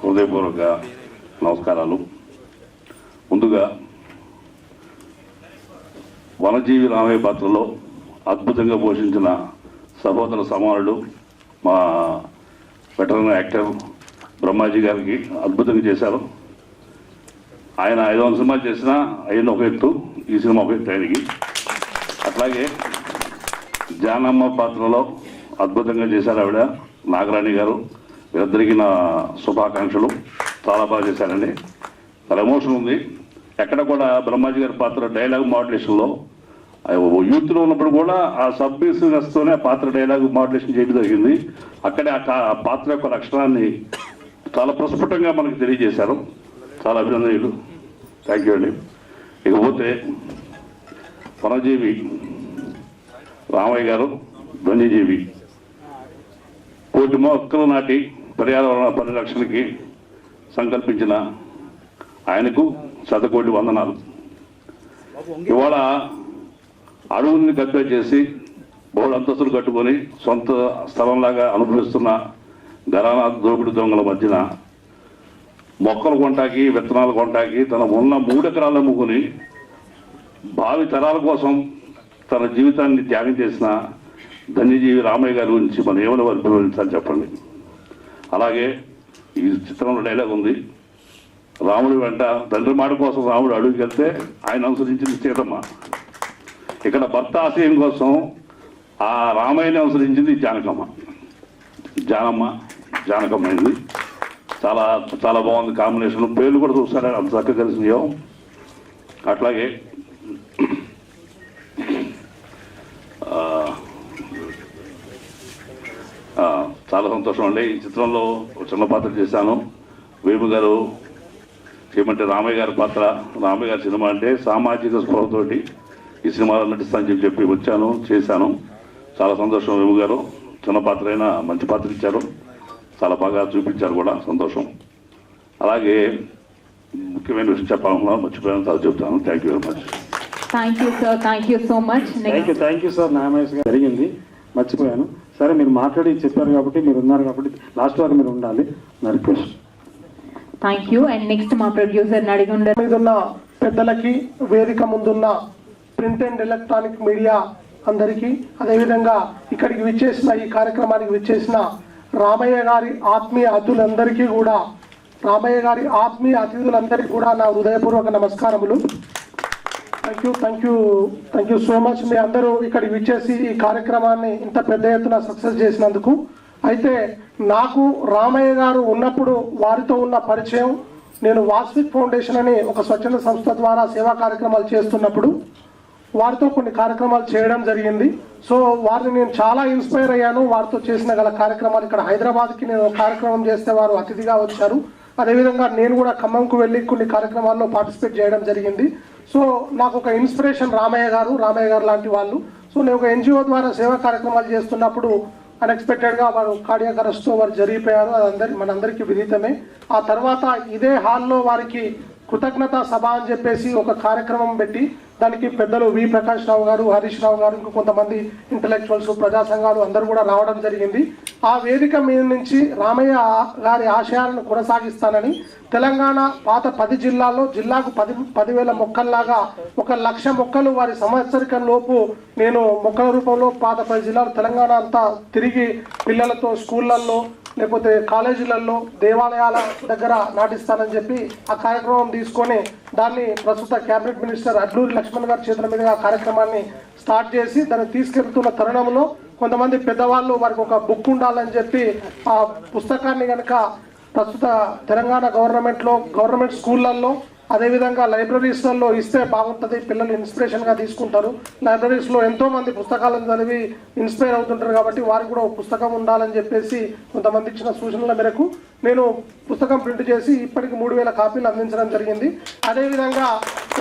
హృదయపూర్వక నమస్కారాలు. ముందుగా వనజీవి రామయ్య పాత్రలో అద్భుతంగా పోషించిన సహోదర సమానుడు మా వెటరన్ యాక్టర్ బ్రహ్మాజీ గారికి అద్భుతంగా చేశారు. ఆయన 500 సినిమాలు చేసినా ఆయన ఒక ఎత్తు, ఈ సినిమా ఒక ఎత్తు ఆయనకి. అట్లాగే జానమ్మ పాత్రలో అద్భుతంగా చేశారు ఆవిడ, నాగరాణి గారు. వీరిద్దరికీ నా శుభాకాంక్షలు. చాలా బాగా చేశారండి. చాలా ఎమోషన్ ఉంది. ఎక్కడ కూడా బ్రహ్మాజీ గారి పాత్ర డైలాగ్ మాడ్యులేషన్లో యూత్లో ఉన్నప్పుడు కూడా ఆ సబ్మిసివ్నెస్తోనే పాత్ర డైలాగ్ మాడ్యులేషన్ చేయడం జరిగింది. అక్కడే ఆ పాత్ర యొక్క లక్షణాన్ని చాలా ప్రస్ఫుటంగా మనకు తెలియజేశారు. చాలా అభినందనలు. థ్యాంక్ యూ అండి. ఇకపోతే వనజీవి రామయ్య గారు వన్యజీవి కోటి మొక్కలు నాటి పర్యావరణ పరిరక్షణకి సంకల్పించిన ఆయనకు శతకోటి వందనాలు. ఇవాళ అడవుల్ని కబ్జా చేసి బహుళ అంతస్తులు కట్టుకొని సొంత స్థలంలాగా అనుభవిస్తున్న ఘరానా దోపిడి దొంగల మధ్యన మొక్కలు కొంటాకి, విత్తనాలు కొంటాకి తన ఉన్న 3 ఎకరాలు అమ్ముకుని భావి తరాల కోసం తన జీవితాన్ని త్యాగం చేసిన ధన్యజీవి రామయ్య గారి గురించి మనం ఏమైనా వివరించాలి చెప్పండి. అలాగే ఈ చిత్రంలో డైలాగ్ ఉంది, రాముడి వెంట తండ్రి మాట కోసం రాముడు అడుగుకి వెళ్తే ఆయన అనుసరించింది సీతమ్మ. ఇక్కడ భర్త ఆశయం కోసం ఆ రామయ్యని అనుసరించింది జానకమ్మ. జానకమ్మ అయింది. చాలా చాలా బాగుంది కాంబినేషన్. పేర్లు కూడా చూస్తారా అంత చక్కగా కలిసినాయో. అట్లాగే చాలా సంతోషం అండి. ఈ చిత్రంలో ఒక చిన్న పాత్ర చేశాను. వేము గారు ఏమంటే రామయ్య గారి పాత్ర, రామయ్య గారి సినిమా అంటే సామాజిక స్పృహతోటి ఈ సినిమాలో నటిస్తానని చెప్పి వచ్చాను, చేశాను. చాలా సంతోషం. వేము గారు చిన్న పాత్ర అయినా మంచి పాత్ర ఇచ్చారు, చాలా బాగా చూపించారు కూడా, సంతోషం. అలాగే ముఖ్యమైన విషయం చెప్పాలన్నా మర్చిపోయాను, చాలా చెప్తాను. Thank you very much. Thank you sir. Thank you so much. Thank you sir. Namesh garu జరిగింది, మర్చిపోయాను. సరే మీరు మాట్లాడి చెప్పారు కాబట్టి, మీరు ఉన్నారు కాబట్టి లాస్ట్ వరకు మీరు ఉండాలి నా request. Thank you. And next మా ప్రొడ్యూసర్ అడిగి మీదున్న పెద్దలకి, వేదిక ముందున్న ప్రింట్ అండ్ ఎలక్ట్రానిక్ మీడియా అందరికీ, అదేవిధంగా ఇక్కడికి విచ్చేసిన, ఈ కార్యక్రమానికి విచ్చేసిన రామయ్య గారి ఆత్మీయ అతిథులందరికీ కూడా నా హృదయపూర్వక నమస్కారములు. Thank you so much. మీ అందరూ ఇక్కడికి విచ్చేసి ఈ కార్యక్రమాన్ని ఇంత పెద్ద ఎత్తున సక్సెస్ చేసినందుకు. అయితే నాకు రామయ్య గారు ఉన్నప్పుడు వారితో ఉన్న పరిచయం, నేను వాస్విక్ ఫౌండేషన్ అని ఒక స్వచ్ఛంద సంస్థ ద్వారా సేవా కార్యక్రమాలు చేస్తున్నప్పుడు వారితో కొన్ని కార్యక్రమాలు చేయడం జరిగింది. సో వారిని నేను చాలా ఇన్స్పైర్ అయ్యాను. వారితో చేసిన గల కార్యక్రమాలు, ఇక్కడ హైదరాబాద్కి నేను కార్యక్రమం చేస్తే వారు అతిథిగా వచ్చారు. అదేవిధంగా నేను కూడా ఖమ్మంకు వెళ్ళి కొన్ని కార్యక్రమాల్లో పార్టిసిపేట్ చేయడం జరిగింది. సో నాకు ఒక ఇన్స్పిరేషన్ రామయ్య గారు లాంటి వాళ్ళు. సో నేను ఒక NGO ద్వారా సేవా కార్యక్రమాలు చేస్తున్నప్పుడు అన్ఎక్స్పెక్టెడ్గా వారు కార్డియాక్ అరెస్ట్తో వారు జరిగిపోయారు. అది మనందరికీ విదితమే. ఆ తర్వాత ఇదే హాల్లో వారికి కృతజ్ఞతా సభ అని చెప్పేసి ఒక కార్యక్రమం పెట్టి దానికి పెద్దలు వి ప్రకాష్ రావు గారు, హరీష్ రావు గారు, ఇంకా కొంతమంది ఇంటలెక్చువల్స్, ప్రజా సంఘాలు అందరూ కూడా రావడం జరిగింది. ఆ వేదిక మీద నుంచి రామయ్య గారి ఆశయాలను కొనసాగిస్తానని తెలంగాణ పాత 10 జిల్లాల్లో జిల్లాకు 10,000 మొక్కల్లాగా 1,00,000 మొక్కలు వారి సంవత్సరికం లోపు నేను మొక్కల రూపంలో పాత 10 జిల్లాలు తెలంగాణ అంతా తిరిగి పిల్లలతో స్కూళ్ళల్లో లేకపోతే కాలేజీలలో దేవాలయాల దగ్గర నాటిస్తానని చెప్పి ఆ కార్యక్రమం తీసుకొని దాన్ని ప్రస్తుత క్యాబినెట్ మినిస్టర్ అడ్లూరి లక్ష్మణ్ గారి చేతుల మీదుగా ఆ కార్యక్రమాన్ని స్టార్ట్ చేసి దాన్ని తీసుకెళ్తున్న తరుణంలో కొంతమంది పెద్దవాళ్ళు వారికి ఒక బుక్ ఉండాలని చెప్పి ఆ పుస్తకాన్ని కనుక ప్రస్తుత తెలంగాణ గవర్నమెంట్ స్కూళ్ళల్లో అదేవిధంగా లైబ్రరీస్లలో ఇస్తే బాగుంటుంది, పిల్లలు ఇన్స్పిరేషన్గా తీసుకుంటారు. లైబ్రరీస్లో ఎంతోమంది పుస్తకాలను చదివి ఇన్స్పైర్ అవుతుంటారు కాబట్టి వారికి కూడా ఒక పుస్తకం ఉండాలని చెప్పేసి కొంతమంది ఇచ్చిన సూచనల మేరకు నేను పుస్తకం ప్రింట్ చేసి ఇప్పటికి 3000 కాపీలు అందించడం జరిగింది. అదేవిధంగా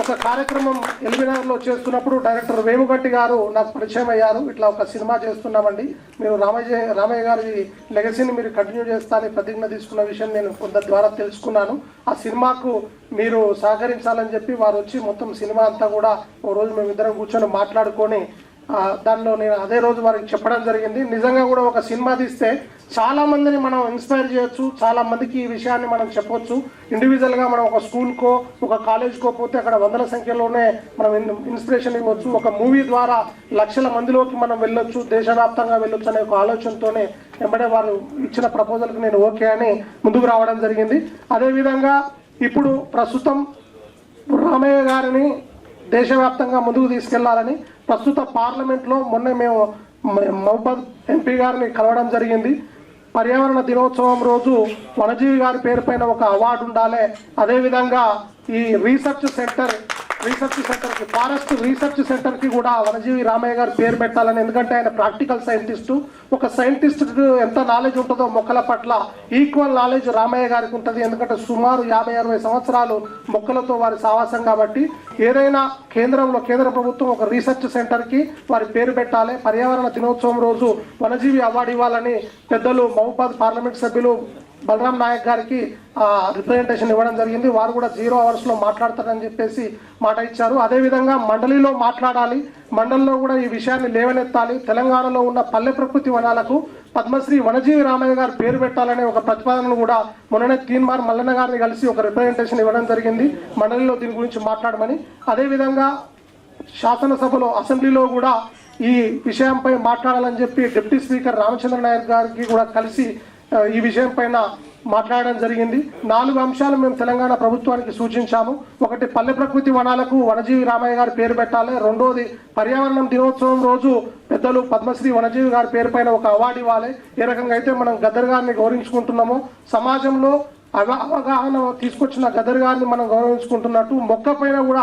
ఒక కార్యక్రమం ఎల్బీనగర్లో చేస్తున్నప్పుడు డైరెక్టర్ వేముగంటి గారు నాకు పరిచయం అయ్యారు. ఇట్లా ఒక సినిమా చేస్తున్నామండి, మీరు రామయ్య గారి లెగసీని మీరు కంటిన్యూ చేస్తారని ప్రతిజ్ఞ తీసుకున్న విషయం నేను కొందరి ద్వారా తెలుసుకున్నాను. ఆ సినిమాకు మీరు సహకరించాలని చెప్పి వారు వచ్చి మొత్తం సినిమా అంతా కూడా ఓ రోజు మేమిద్దరం కూర్చొని మాట్లాడుకొని దానిలో నేను అదే రోజు వారికి చెప్పడం జరిగింది. నిజంగా కూడా ఒక సినిమా తీస్తే చాలా మందిని మనం ఇన్స్పైర్ చేయొచ్చు, చాలా మందికి ఈ విషయాన్ని మనం చెప్పొచ్చు. ఇండివిజువల్గా మనం ఒక స్కూల్కో ఒక కాలేజ్కో పోతే అక్కడ వందల సంఖ్యలోనే మనం ఇన్స్పిరేషన్ ఇవ్వచ్చు. ఒక మూవీ ద్వారా లక్షల మందిలోకి మనం వెళ్ళొచ్చు, దేశవ్యాప్తంగా వెళ్ళొచ్చు అనే ఒక ఆలోచనతోనే వెంబడే వారు ఇచ్చిన ప్రపోజల్కి నేను ఓకే అని ముందుకు రావడం జరిగింది. అదేవిధంగా ఇప్పుడు ప్రస్తుతం రామయ్య గారిని దేశవ్యాప్తంగా ముందుకు తీసుకెళ్లాలని ప్రస్తుత పార్లమెంట్లో మొన్న మేము మహబూబాద్ ఎంపీ గారిని కలవడం జరిగింది. పర్యావరణ దినోత్సవం రోజు వనజీవి గారి పేరు పైన ఒక అవార్డు ఉండాలి. అదేవిధంగా ఈ రీసెర్చ్ సెంటర్కి ఫారెస్ట్ రీసెర్చ్ సెంటర్కి కూడా వనజీవి రామయ్య గారి పేరు పెట్టాలని, ఎందుకంటే ఆయన ప్రాక్టికల్ సైంటిస్టు. ఒక సైంటిస్ట్ ఎంత నాలెడ్జ్ ఉంటుందో మొక్కల పట్ల ఈక్వల్ నాలెడ్జ్ రామయ్య గారికి ఉంటుంది. ఎందుకంటే సుమారు 50-60 సంవత్సరాలు మొక్కలతో వారి సావాసం కాబట్టి ఏదైనా కేంద్ర ప్రభుత్వం ఒక రీసెర్చ్ సెంటర్కి వారి పేరు పెట్టాలి. పర్యావరణ దినోత్సవం రోజు వనజీవి అవార్డు ఇవ్వాలని పెద్దలు మహబూబాద్ పార్లమెంట్ సభ్యులు బలరాం నాయక్ గారికి రిప్రజెంటేషన్ ఇవ్వడం జరిగింది. వారు కూడా 0 అవర్స్లో మాట్లాడతారని చెప్పేసి మాట ఇచ్చారు. అదేవిధంగా మండలిలో మాట్లాడాలి, మండలిలో కూడా ఈ విషయాన్ని లేవనెత్తాలి. తెలంగాణలో ఉన్న పల్లె ప్రకృతి వనాలకు పద్మశ్రీ వనజీవి రామయ్య గారు పేరు పెట్టాలనే ఒక ప్రతిపాదనను కూడా మొన్ననే తీన్మార్ మల్లన్న గారిని కలిసి ఒక రిప్రజెంటేషన్ ఇవ్వడం జరిగింది మండలిలో దీని గురించి మాట్లాడమని. అదేవిధంగా శాసనసభలో అసెంబ్లీలో కూడా ఈ విషయంపై మాట్లాడాలని చెప్పి డిప్యూటీ స్పీకర్ రామచంద్ర నాయక్ గారికి కూడా కలిసి ఈ విషయం పైన మాట్లాడడం జరిగింది. 4 అంశాలు మేము తెలంగాణ ప్రభుత్వానికి సూచించాము. ఒకటి, పల్లె ప్రకృతి వనాలకు వనజీవి రామయ్య గారి పేరు పెట్టాలి. రెండోది, పర్యావరణం దినోత్సవం రోజు పెద్దలు పద్మశ్రీ వనజీవి గారి పేరు పైన ఒక అవార్డు ఇవ్వాలి. ఏ రకంగా అయితే మనం గద్దర్ గారిని గౌరవించుకుంటున్నామో, సమాజంలో అవగాహన తీసుకొచ్చిన గద్దర్ గారిని మనం గౌరవించుకుంటున్నట్టు మొక్క పైన కూడా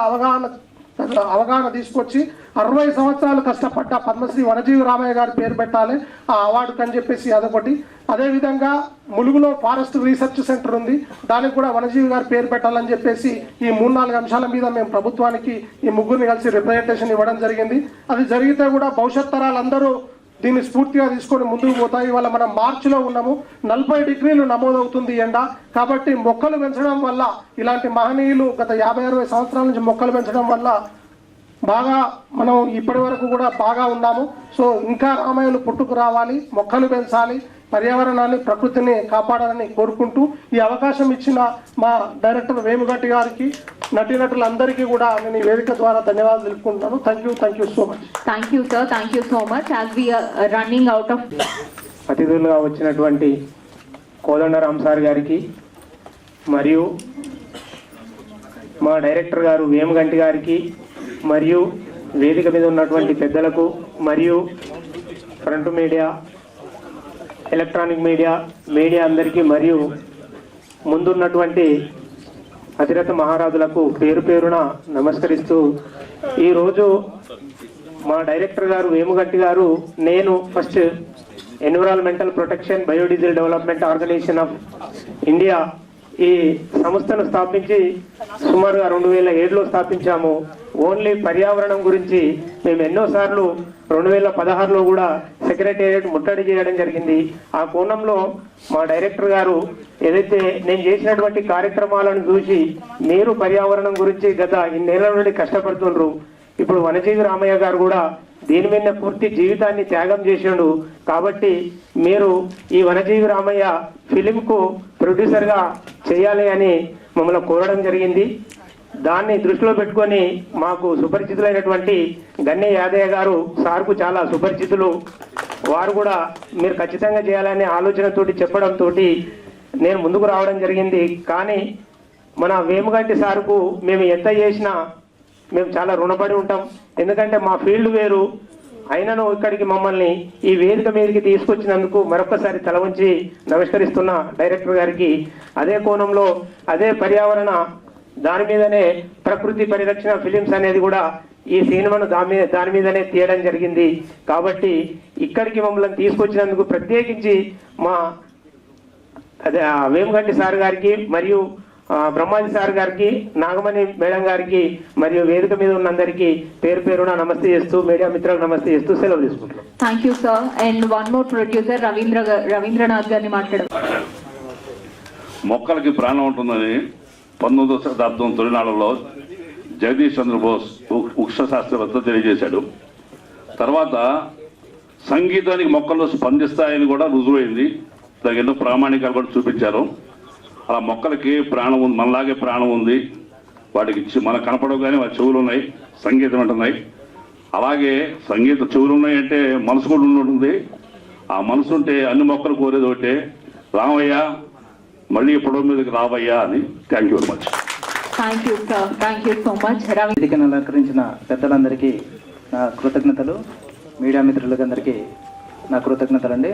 అవగాహన తీసుకొచ్చి 60 సంవత్సరాలు కష్టపడ్డ పద్మశ్రీ వనజీవి రామయ్య గారి పేరు పెట్టాలి ఆ అవార్డుకి అని చెప్పేసి అదొకటి. అదేవిధంగా ములుగులో ఫారెస్ట్ రీసెర్చ్ సెంటర్ ఉంది, దానికి కూడా వనజీవి గారి పేరు పెట్టాలని చెప్పేసి ఈ 3-4 అంశాల మీద మేము ప్రభుత్వానికి ఈ ముగ్గురిని కలిసి రిప్రజెంటేషన్ ఇవ్వడం జరిగింది. అది జరిగితే కూడా భవిష్యత్ తరాలందరూ దీన్ని స్ఫూర్తిగా తీసుకొని ముందుకు పోతాయి. ఇవాళ మనం మార్చిలో ఉన్నాము, 40 డిగ్రీలు నమోదవుతుంది ఎండ. కాబట్టి మొక్కలు పెంచడం వల్ల, ఇలాంటి మహనీయులు గత 50-60 సంవత్సరాల నుంచి మొక్కలు పెంచడం వల్ల బాగా మనం ఇప్పటి వరకు కూడా బాగా ఉన్నాము. సో ఇంకా రామయ్యలు పుట్టుకు రావాలి, మొక్కలు పెంచాలి, పర్యావరణాన్ని ప్రకృతిని కాపాడాలని కోరుకుంటూ ఈ అవకాశం ఇచ్చిన మా డైరెక్టర్ వేముగంటి గారికి, నటీనటులందరికీ కూడా నేను ఈ వేదిక ద్వారా ధన్యవాదాలు తెలుపుకుంటున్నాను. Thank you so much. Thank you sir, thank you so much. As we are running out of అతిథులుగా వచ్చినటువంటి కోదండరామ్ సార్ గారికి మరియు మా డైరెక్టర్ గారు వేముగంటి గారికి మరియు వేదిక మీద ఉన్నటువంటి పెద్దలకు మరియు ఫ్రంట్ మీడియా, ఎలక్ట్రానిక్ మీడియా అందరికీ మరియు ముందున్నటువంటి అతిరథ మహారాజులకు పేరు పేరున నమస్కరిస్తూ, ఈరోజు మా డైరెక్టర్ గారు వేముగంటి గారు, నేను first environmental protection biodiesel development organisation of India ఈ సంస్థను స్థాపించి సుమారుగా 2007లో స్థాపించాము. ఓన్లీ పర్యావరణం గురించి మేము ఎన్నోసార్లు 2016లో కూడా సెక్రటేరియట్ ముట్టడి చేయడం జరిగింది. ఆ కోణంలో మా డైరెక్టర్ గారు ఏదైతే నేను చేసినటువంటి కార్యక్రమాలను చూసి మీరు పర్యావరణం గురించి గత ఇన్నేళ్ల నుండి కష్టపడుతుండ్రు, ఇప్పుడు వనజీవి రామయ్య గారు కూడా దీని మీద పూర్తి జీవితాన్ని త్యాగం చేసిండు. కాబట్టి మీరు ఈ వనజీవి రామయ్య ఫిలింకు ప్రొడ్యూసర్గా చేయాలి అని మమ్మల్ని కోరడం జరిగింది. దాన్ని దృష్టిలో పెట్టుకొని మాకు సుపరిచితులైనటువంటి గన్నె యాదయ్య గారు, సార్కు చాలా సుపరిచితులు, వారు కూడా మీరు ఖచ్చితంగా చేయాలనే ఆలోచనతోటి చెప్పడంతో నేను ముందుకు రావడం జరిగింది. కానీ మన వేముగంటి సార్కు మేము ఎంత చేసినా మేము చాలా రుణపడి ఉంటాం. ఎందుకంటే మా ఫీల్డ్ వేరు, అయినను ఇక్కడికి మమ్మల్ని ఈ వేదిక మీదకి తీసుకొచ్చినందుకు మరొకసారి తల వంచి నమస్కరిస్తున్న డైరెక్టర్ గారికి. అదే కోణంలో అదే పర్యావరణ దాని మీదనే ప్రకృతి పరిరక్షణ ఫిలిమ్స్ అనేది కూడా ఈ సినిమాను దాని మీదనే తీయడం జరిగింది. కాబట్టి ఇక్కడికి మమ్మల్ని తీసుకొచ్చినందుకు ప్రత్యేకించి మా అదే వేముగంటి సార్ గారికి మరియు బ్రహ్మాజీ సార్ గారికి, నాగమణి మేడం గారికి మరియు వేదిక మీద ఉన్న అందరికీ పేరు పేరున నమస్తే చేస్తూ, మీడియా మిత్రులకు నమస్తే చేస్తూ సెలవు తీసుకుంటున్నాం. Thank you sir. And one more producer Ravindranath గారిని మాట్లాడారు. మొక్కలకి ప్రాణం ఉంటుందని 19వ శతాబ్దం తొలినాళ్ళలో జగదీష్ చంద్రబోస్ వృక్ష శాస్త్రవేత్త తెలియజేశాడు. తర్వాత సంగీతానికి మొక్కలు స్పందిస్తాయని కూడా రుజువైంది. దానికి ఎన్నో ప్రామాణికాలు కూడా చూపించారు. అలా మొక్కలకి ప్రాణం ఉంది, మనలాగే ప్రాణం ఉంది. వాటికి మనకు కనపడవు, వాటి చెవులు ఉన్నాయి, సంగీతం ఉంటున్నాయి. అలాగే చెవులు ఉన్నాయంటే మనసు కూడా ఉంటుంది. ఆ మనసు ఉంటే అన్ని మొక్కలు కోరేది ఒకటే, రామయ్య మళ్ళీ పొడవు మీదకి రావయ్యా అని. Thank you very much. Thank you sir. Thank you so much. వేదికను అలంకరించిన పెద్దలందరికీ నా కృతజ్ఞతలు, మీడియా మిత్రులందరికీ నా కృతజ్ఞతలండి.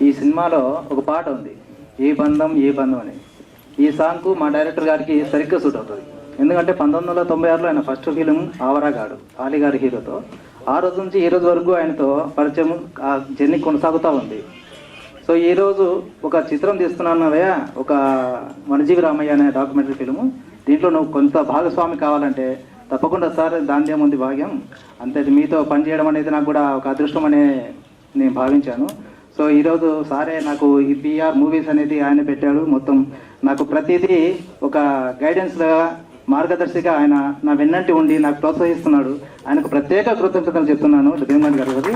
ఈ సినిమాలో ఒక పాట ఉంది, ఏ బంధం ఏ బంధం అని. ఈ సాంగ్కు మా డైరెక్టర్ గారికి సరిగ్గా సూట్ అవుతుంది. ఎందుకంటే 1996లో ఆయన ఫస్ట్ ఫిలిం ఆవరాగాడు, ఆలీ గారి హీరోతో. ఆ రోజు నుంచి ఈ రోజు వరకు ఆయనతో పరిచయం, ఆ జర్నీ కొనసాగుతూ ఉంది. సో ఈరోజు ఒక చిత్రం తీస్తున్నానవయ్యా, ఒక వనజీవి రామయ్య అనే డాక్యుమెంటరీ ఫిలిము. దీంట్లో నువ్వు కొంత భాగస్వామి కావాలంటే తప్పకుండా సార్, దాని ఏముంది భాగ్యం, అంతే. మీతో పనిచేయడం అనేది నాకు కూడా ఒక అదృష్టం అనే నేను భావించాను. సో ఈరోజు సారే నాకు ఈ పిఆర్ మూవీస్ అనేది ఆయన పెట్టాడు. మొత్తం నాకు ప్రతిదీ ఒక గైడెన్స్గా, మార్గదర్శిగా ఆయన నా వెన్నంటి ఉండి నాకు ప్రోత్సహిస్తున్నాడు. ఆయనకు ప్రత్యేక కృతజ్ఞతలు చెప్తున్నాను భీమన్ గారు.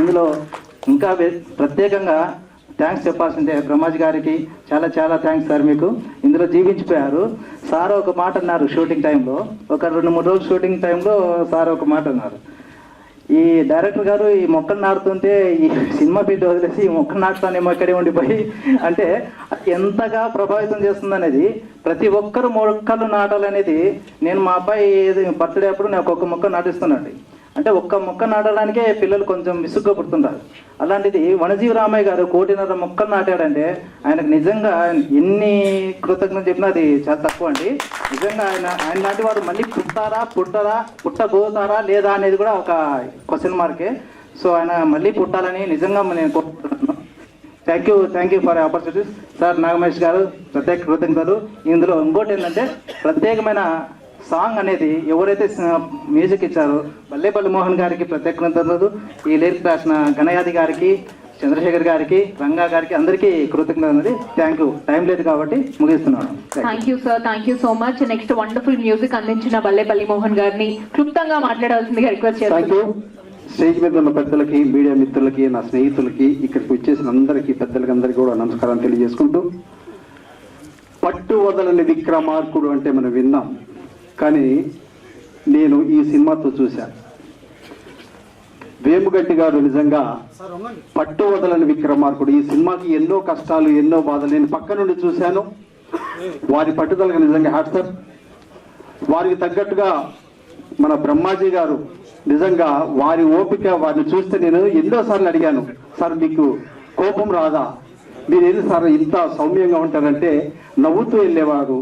ఇందులో ఇంకా ప్రత్యేకంగా థ్యాంక్స్ చెప్పాల్సిందే బ్రహ్మాజీ గారికి. చాలా చాలా థ్యాంక్స్ సార్, మీకు ఇందులో జీవించిపోయారు. సార్ ఒక మాట అన్నారు షూటింగ్ టైంలో, ఒక 2-3 రోజులు షూటింగ్ టైంలో సార్ ఒక మాట అన్నారు, ఈ డైరెక్టర్ గారు ఈ మొక్కలు నాటుతుంటే ఈ సినిమా ఫీల్డ్ వదిలేసి ఈ మొక్కలు నాటుతానేమో ఇక్కడే ఉండిపోయి అంటే ఎంతగా ప్రభావితం చేస్తుంది అనేది. ప్రతి ఒక్కరు మొక్కలు నాటాలనేది, నేను మా అబ్బాయి బర్త్డే అప్పుడు నేను ఒక్కొక్క మొక్క నాటిస్తున్నాండి. అంటే ఒక్క మొక్క నాటడానికే పిల్లలు కొంచెం విసుగ్గా పుడుతుంటారు. అలాంటిది వనజీవి రామయ్య గారు 1.5 మొక్కలు నాటాడంటే ఆయనకు నిజంగా ఎన్ని కృతజ్ఞతలు చెప్పినా అది చాలా తక్కువ అండి. నిజంగా ఆయన లాంటి వారు మళ్ళీ పుట్టబోతారా లేదా అనేది కూడా ఒక క్వశ్చన్ మార్కే. సో ఆయన మళ్ళీ పుట్టాలని నిజంగా నేను కోరుకుంటున్నాను. Thank you for opportunities sir. Naga Mahesh గారు ప్రత్యేక కృతజ్ఞతలు. ఇందులో ఇంకోటి ఏంటంటే ప్రత్యేకమైన సాంగ్ అనేది ఎవరైతే మ్యూజిక్ ఇచ్చారో బల్లేపల్లి మోహన్ గారికి ప్రత్యేక కృతజ్ఞతలు. ఈ లిరిక్ రాసిన గణయాది గారికి, చంద్రశేఖర్ గారికి, రంగా గారికి అందరికీ కృతజ్ఞతలు. Thank you. టైం లేదు కాబట్టి ముగిస్తున్నాను. Thank you sir. Thank you so much. Next wonderful music అందించిన బల్లేపల్లి మోహన్ గారిని క్లుప్తంగా మాట్లాడాల్సిందిగా రిక్వెస్ట్ చేస్తున్నాను. స్టేజ్ మీద ఉన్న పెద్దలకి, మీడియా మిత్రులకి, నా స్నేహితులకి, ఇక్కడికి వచ్చేసిన అందరికీ పెద్దలకి అందరికీ కూడా నమస్కారం తెలియజేసుకుంటూ, పట్టు వదలని విక్రమార్కుడు అంటే మనం విన్నాం, కానీ నేను ఈ సినిమాతో చూశాను. వేముగంటి గారు నిజంగా పట్టు వదలని విక్రమార్కుడు. ఈ సినిమాకి ఎన్నో కష్టాలు, ఎన్నో బాధలు నేను పక్క నుండి చూశాను. వారి పట్టుదలకు నిజంగా హ్యాట్సప్. వారికి తగ్గట్టుగా మన బ్రహ్మాజీ గారు నిజంగా వారి ఓపిక, వారిని చూస్తే నేను ఎన్నోసార్లు అడిగాను, సార్ మీకు కోపం రాదా, మీరేంటి సార్ ఇంత సౌమ్యంగా ఉంటారంటే నవ్వుతూ వెళ్ళేవారు.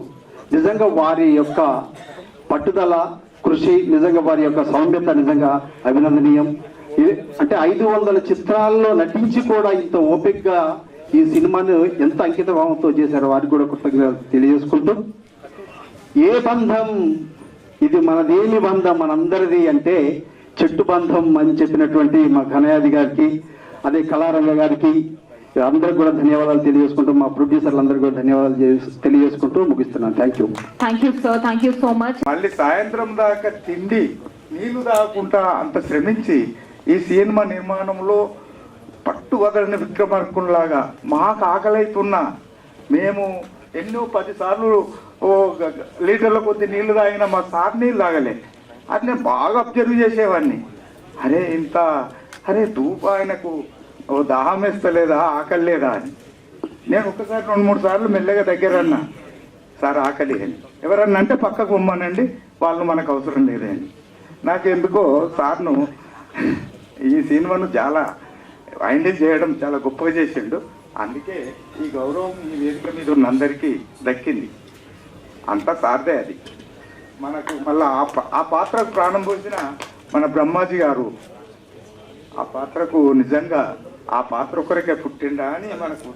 నిజంగా వారి యొక్క పట్టుదల, కృషి, నిజంగా వారి యొక్క సౌమ్యత నిజంగా అభినందనీయం. అంటే 500 చిత్రాల్లో నటించి కూడా ఇంత ఓపికగా ఈ సినిమాను ఎంత అంకిత భావంతో చేశారో వారికి కూడా కృతజ్ఞతలు తెలియజేసుకుంటూ, ఏ బంధం ఇది మనదేమి బంధం మనందరిది అంటే చెట్టు బంధం అని చెప్పినటువంటి మా ఘనయాది గారికి, అదే కళారంగ గారికి అందరికి కూడా ధన్యవాదాలు తెలియజేసుకుంటూ, మా ప్రొడ్యూసర్లందరికీ కూడా ధన్యవాదాలు తెలియజేసుకుంటూ ముగిస్తున్నాను. Thank you. Thank you sir. Thank you so much. మళ్ళీ సాయంత్రం దాకా తిండి నీళ్లు తాగకుండా అంత శ్రమించి ఈ సినిమా నిర్మాణంలో పట్టు వదలని విక్రమార్కునిలాగా మాకు ఆకలైతున్నా మేము ఎన్నో 10 సార్లు లీటర్ల కొద్ది నీళ్లు తాగినా మా సార్ నీళ్ళు తాగలే. అది నేను బాగా అబ్జర్వ్ చేసేవాడిని. అరే ఇంత అరే ధూప ఆయనకు ఓ దాహం వేస్తలేదా ఆకలి లేదా అని. నేను ఒక్కసారి 2-3 సార్లు మెల్లగా దగ్గర అన్నా, సార్ ఆకలి అని. ఎవరన్నా అంటే పక్కకు పొమ్మనండి, వాళ్ళు మనకు అవసరం లేదని. నాకెందుకో సార్ను ఈ సినిమాను చాలా హ్యాండిల్ చేయడం చాలా గొప్పగా చేసిండు. అందుకే ఈ గౌరవం ఈ వేదిక మీద ఉన్న అందరికీ దక్కింది. అంతా సార్దే అది. మనకు మళ్ళీ ఆ పాత్రకు ప్రాణం పోసిన మన బ్రహ్మాజీ గారు ఆ పాత్రకు నిజంగా ఆ పాత్ర ఒకరికే పుట్టిండా అని మనకు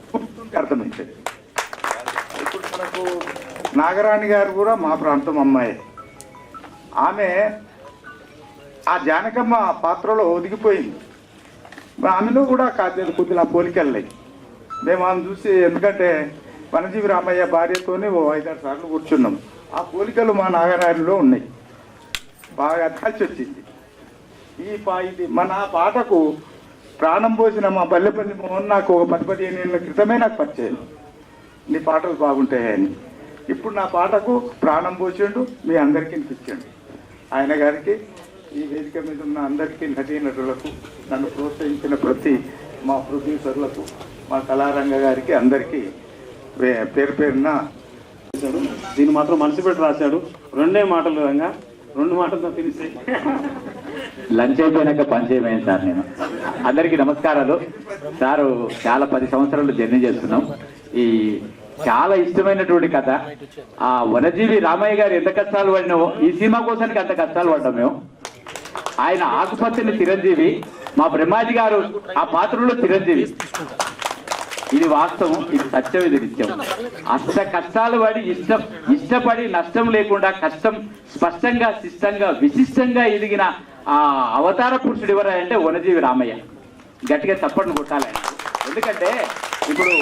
అర్థమవుతుంది. ఇప్పుడు మనకు నాగరాణి గారు కూడా మా ప్రాంతం అమ్మాయి. ఆమె ఆ జానకమ్మ పాత్రలో ఒదిగిపోయింది. ఆమెలో కూడా కొద్దిగా పోలికల్లాయి. మేము ఆమె చూసి, ఎందుకంటే వనజీవి రామయ్య భార్యతోనే ఓ 5-6 సార్లు కూర్చున్నాం. ఆ పోలికలు మా నాగరాణిలో ఉన్నాయి. బాగా కలిసి వచ్చింది. ఇది మన పాటకు ప్రాణం పోసిన మా బల్లెపల్లి మోహన్ నాకు ఒక 10-15 ఏళ్ళ క్రితమే నాకు పరిచయం, నీ పాటలు బాగుంటాయని. ఇప్పుడు నా పాటకు ప్రాణం పోసిండు, మీ అందరికీ వినిపించండి. ఆయన గారికి, ఈ వేదిక మీద ఉన్న అందరికీ, నటీనటులకు, నన్ను ప్రోత్సహించిన ప్రతి మా ప్రొడ్యూసర్లకు, మా కళారంగ గారికి అందరికీ పేరు పేరున దీన్ని మాత్రం మనసు పెట్టి రాశాడు. 2 మాటలు విధంగా 2 మాటలతో తెలిసి లంచ్ అయిపోయినాక పని చేయమైంది సార్. నేను అందరికీ నమస్కారాలు. సారు చాలా 10 సంవత్సరాలు జర్నీ చేస్తున్నాం. ఈ చాలా ఇష్టమైనటువంటి కథ. ఆ వనజీవి రామయ్య గారు ఎంత కష్టాలు పడినామో ఈ సినిమా కోసానికి అంత కష్టాలు పడ్డాం మేము. ఆయన ఆకుపచ్చని చిరంజీవి, మా బ్రహ్మాజీ గారు ఆ పాత్రలో చిరంజీవి. ఇది వాస్తవం, ఇది సత్యం, ఇది నిత్యం. అష్ట కష్టాలు పడి ఇష్టపడి నష్టం లేకుండా కష్టం స్పష్టంగా శిష్టంగా విశిష్టంగా ఎదిగిన ఆ అవతార పురుషుడు ఎవరంటే వనజీవి రామయ్య. గట్టిగా చప్పట్లు కొట్టాలి. ఎందుకంటే ఇప్పుడు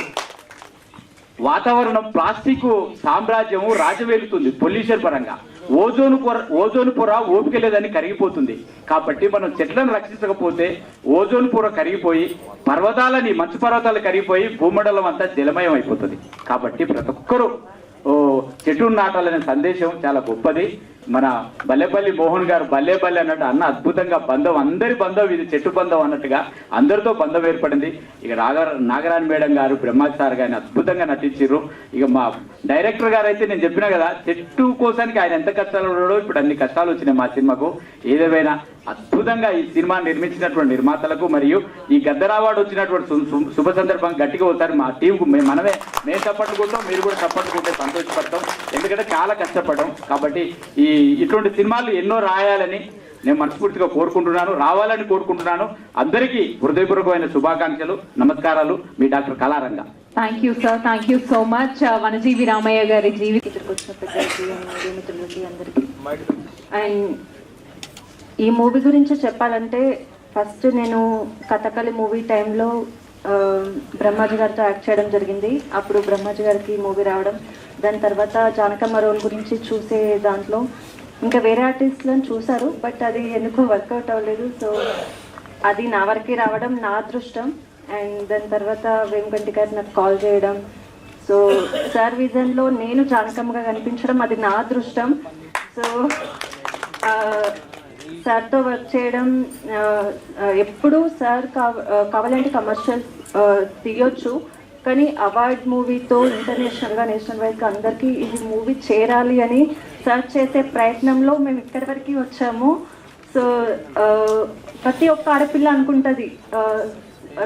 వాతావరణం ప్లాస్టిక్ సామ్రాజ్యము రాజవేలుతుంది పొల్యూషన్ పరంగా. ఓజోన్ పొర ఓపిక లేదని కరిగిపోతుంది. కాబట్టి మనం చెట్లను రక్షించకపోతే ఓజోన్ పొర కరిగిపోయి మంచు పర్వతాలు కరిగిపోయి భూమండలం అంతా జలమయం అయిపోతుంది. కాబట్టి ప్రతి ఒక్కరూ చెట్టు నాటాలనే సందేశం చాలా గొప్పది. మన బల్లెపల్లి మోహన్ గారు బల్లె అన్నట్టు అన్న అద్భుతంగా బంధం, అందరి బంధం ఇది చెట్టు బంధం అన్నట్టుగా అందరితో బంధం ఏర్పడింది. ఇక నాగరాణి మేడం గారు, బ్రహ్మాజీ సార్ గారిని అద్భుతంగా నటించారు. ఇక మా డైరెక్టర్ గారు అయితే నేను చెప్పినా కదా, చెట్టు కోసానికి ఆయన ఎంత కష్టాలు ఉన్నాడో ఇప్పుడు అన్ని కష్టాలు వచ్చినాయి మా సినిమాకు. ఏదేమైనా అద్భుతంగా ఈ సినిమా నిర్మించినటువంటి నిర్మాతలకు మరియు ఈ గద్దర్ అవార్డు వచ్చినటువంటి శుభ సందర్భంగా గట్టిగా అవుతారు మా టీంకు. మేము చప్పట్లు కొట్టాం, మీరు కూడా చప్పట్లు కొట్టే సంతోషపడతాం. ఎందుకంటే చాలా కష్టపడ్డాం. కాబట్టి ఇటువంటి సినిమాలు ఎన్నో రాయాలని నేను మనస్ఫూర్తిగా కోరుకుంటున్నాను, రావాలని కోరుకుంటున్నాను. అందరికీ హృదయపూర్వకమైన శుభాకాంక్షలు, నమస్కారాలు. మీ డాక్టర్ కళారంగ. Thank you sir, thank you so much. Vanajeevi Ramaiah గారి జీవితానికి వచ్చిన పెద్దలకి అందరికీ. అండ్ ఈ మూవీ గురించి చెప్పాలంటే, ఫస్ట్ నేను కథకళి మూవీ టైంలో బ్రహ్మాజీ గారితో యాక్ట్ చేయడం జరిగింది. అప్పుడు బ్రహ్మాజీ గారికి మూవీ రావడం, దాని తర్వాత జానకమ్మ రోల్ గురించి చూసే దాంట్లో ఇంకా వేరే ఆర్టిస్ట్లను చూశారు, బట్ అది ఎందుకో వర్కౌట్ అవ్వలేదు. సో అది నా వరకే రావడం నా అదృష్టం. అండ్ దాని తర్వాత వేమగంటి గారు నాకు కాల్ చేయడం, సో సార్ విజన్లో నేను జానకమ్మగా కనిపించడం అది నా అదృష్టం. సో సార్తో వర్క్ చేయడం, ఎప్పుడు సార్ కావాలంటే కమర్షియల్ తీయొచ్చు, కానీ అవార్డ్ మూవీతో ఇంటర్నేషనల్గా నేషనల్ వైడ్గా అందరికీ ఇది మూవీ చేరాలి అని సార్ చేసే ప్రయత్నంలో మేము ఇక్కడి వరకు వచ్చాము. సో ప్రతి ఒక్క ఆడపిల్ల అనుకుంటుంది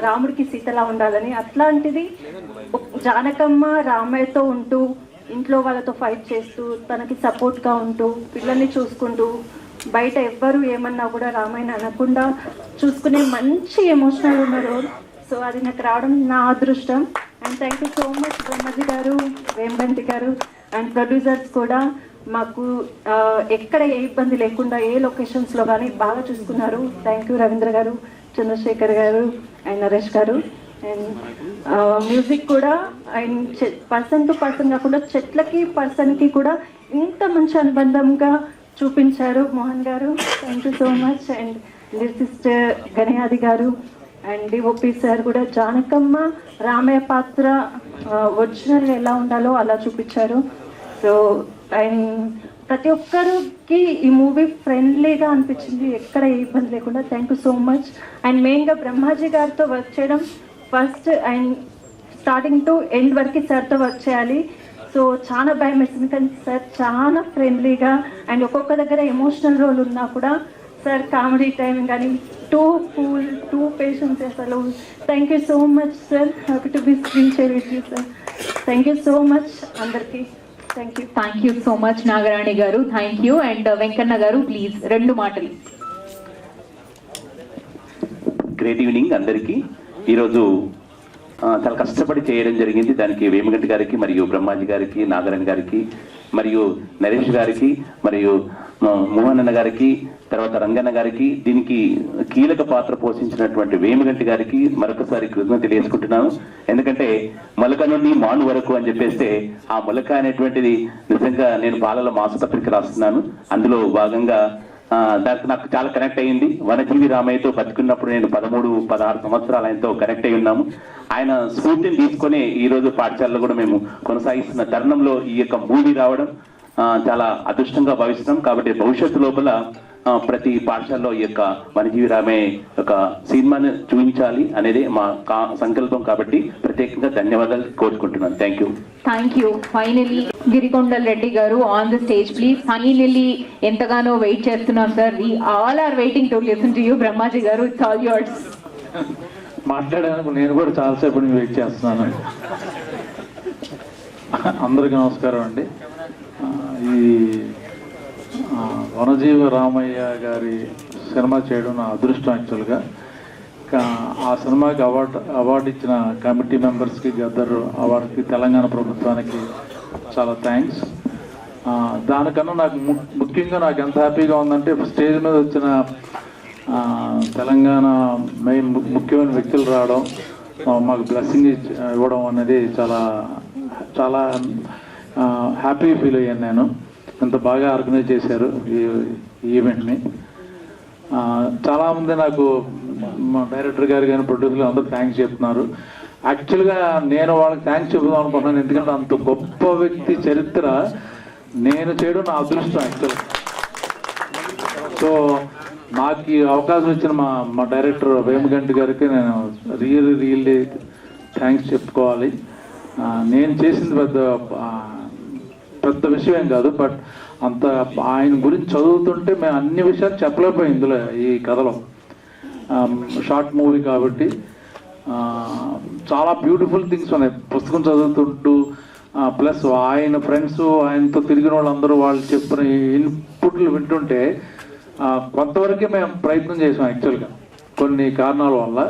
రాముడికి సీతలా ఉండాలని. అట్లాంటిది జానకమ్మ రామయ్యతో ఉంటూ ఇంట్లో వాళ్ళతో ఫైట్ చేస్తూ తనకి సపోర్ట్గా ఉంటూ పిల్లల్ని చూసుకుంటూ బయట ఎవ్వరు ఏమన్నా కూడా రామాయణ అనకుండా చూసుకునే మంచి ఎమోషనల్ ఉన్న రోల్. సో అది నాకు రావడం నా అదృష్టం. And thank you so much Brahmaji గారు, వేమగంటి గారు అండ్ ప్రొడ్యూసర్స్ కూడా మాకు ఎక్కడ ఏ ఇబ్బంది లేకుండా ఏ లొకేషన్స్లో కానీ బాగా చూసుకున్నారు. థ్యాంక్ యూ రవీంద్ర గారు, చంద్రశేఖర్ గారు అండ్ నరేష్ గారు. అండ్ మ్యూజిక్ కూడా అండ్ పర్సన్ టు పర్సన్ కాకుండా చెట్లకి పర్సన్కి కూడా ఇంత మంచి అనుబంధంగా చూపించారు Mohan garu. Thank you so much. And lyricist Ganayadi garu and DOP sir కూడా జానకమ్మ రామయ్య పాత్ర ఒరిజినల్ ఎలా ఉండాలో అలా చూపించారు. సో అండ్ ప్రతి ఒక్కరికి ఈ మూవీ ఫ్రెండ్లీగా అనిపించింది, ఎక్కడ ఏ ఇబ్బంది లేకుండా. Thank you so much. And మెయిన్గా బ్రహ్మాజీ గారితో వర్క్ చేయడం, first and starting to end వరకు సార్తో వర్క్ చేయాలి. సో చాలా భయం వేసింది, కానీ సార్ చాలా ఫ్రెండ్లీగా అండ్ ఒక్కొక్క దగ్గర ఎమోషనల్ రోల్ ఉన్నా కూడా సార్ కామెడీ టైమింగ్ కానీ టూ కూల్, టూ పేషెన్స్. అసలు thank you so much sir. Happy to be screen share with you sir. Thank you so much అందరికీ. Thank you so much Nagarani garu. Thank you. And Venkanna గారు please 2 మాటలు. Great evening అందరికీ. ఈరోజు చాలా కష్టపడి చేయడం జరిగింది. దానికి వేమగంటి గారికి మరియు బ్రహ్మాజీ గారికి, నాగరాణి గారికి, మరియు నరేష్ గారికి, మరియు మోహన్ అన్న గారికి, తర్వాత రంగన్న గారికి, దీనికి కీలక పాత్ర పోషించినటువంటి వేమగంటి గారికి మరొకసారి కృతజ్ఞత తెలియజేసుకుంటున్నాను. ఎందుకంటే మొలక నుండి మాను వరకు అని చెప్పేస్తే ఆ మొలక అనేటువంటిది నిజంగా నేను పాలల మాసపత్రిక రాస్తున్నాను. అందులో భాగంగా దానికి నాకు చాలా కనెక్ట్ అయ్యింది. వనజీవి రామయ్యతో బతుకున్నప్పుడు నేను 13-16 సంవత్సరాలు ఆయనతో కనెక్ట్ అయి ఉన్నాము. ఆయన స్ఫూర్తిని తీసుకొని ఈరోజు పాఠశాలలో కూడా మేము కొనసాగిస్తున్న తరుణంలో ఈ యొక్క మూవీ రావడం చాలా అదృష్టంగా భావిస్తున్నాం. కాబట్టి భవిష్యత్తు లోపల ప్రతి పాఠశాలలో ఈ యొక్క వనజీవి రామయ్య యొక్క సినిమాని చూపించాలి అనేది మా సంకల్పం. కాబట్టి ప్రత్యేకంగా ధన్యవాదాలు కోరుకుంటున్నాను. Thank you. Finally Girikondal Reddy garu on the stage please. Finally ఎంతగానో వెయిట్ చేస్తున్నాం sir. We all are waiting to listen to you. Brahmaji garu, it's all yours. మాట్లాడడానికి నేను కూడా చాలాసేపు వెయిట్ చేస్తున్నాను. అందరికీ నమస్కారం అండి. ఈ వనజీవి రామయ్య గారి సినిమా చేయడం నా అదృష్టం. యాక్చువల్గా ఆ సినిమాకి అవార్డు ఇచ్చిన కమిటీ మెంబర్స్కి, గద్దర్ అవార్డుకి, తెలంగాణ ప్రభుత్వానికి చాలా థ్యాంక్స్. దానికన్నా నాకు ముఖ్యంగా నాకు ఎంత హ్యాపీగా ఉందంటే స్టేజ్ మీద వచ్చిన తెలంగాణ మెయిన్ ముఖ్యమైన వ్యక్తులు రావడం, మాకు బ్లెస్సింగ్ ఇవ్వడం అనేది చాలా చాలా హ్యాపీ ఫీల్ అయ్యాను నేను. ఇంత బాగా ఆర్గనైజ్ చేశారు ఈ ఈవెంట్ని. చాలామంది నాకు మా డైరెక్టర్ గారు కానీ ప్రొడ్యూసర్లు అందరూ థ్యాంక్స్ చెప్తున్నారు. యాక్చువల్గా నేను వాళ్ళకి థ్యాంక్స్ చెబుదాం అనుకుంటున్నాను. ఎందుకంటే అంత గొప్ప వ్యక్తి చరిత్ర నేను చేయడం నా అదృష్టం యాక్చువల్గా. సో నాకు ఈ అవకాశం ఇచ్చిన మా డైరెక్టర్ వేమగంటి గారికి నేను రియల్లీ థ్యాంక్స్ చెప్పుకోవాలి. నేను చేసింది పెద్ద విషయం ఏం కాదు, బట్ అంత ఆయన గురించి చదువుతుంటే మేము అన్ని విషయాలు చెప్పలేకపోయాం ఇందులో. ఈ కథలో షార్ట్ మూవీ కాబట్టి చాలా బ్యూటిఫుల్ థింగ్స్ ఉన్నాయి పుస్తకం చదువుతుంటూ. ప్లస్ ఆయన ఫ్రెండ్స్, ఆయనతో తిరిగిన వాళ్ళందరూ వాళ్ళు చెప్పిన ఇన్పుట్లు వింటుంటే కొంతవరకే మేము ప్రయత్నం చేసాం యాక్చువల్గా కొన్ని కారణాల వల్ల.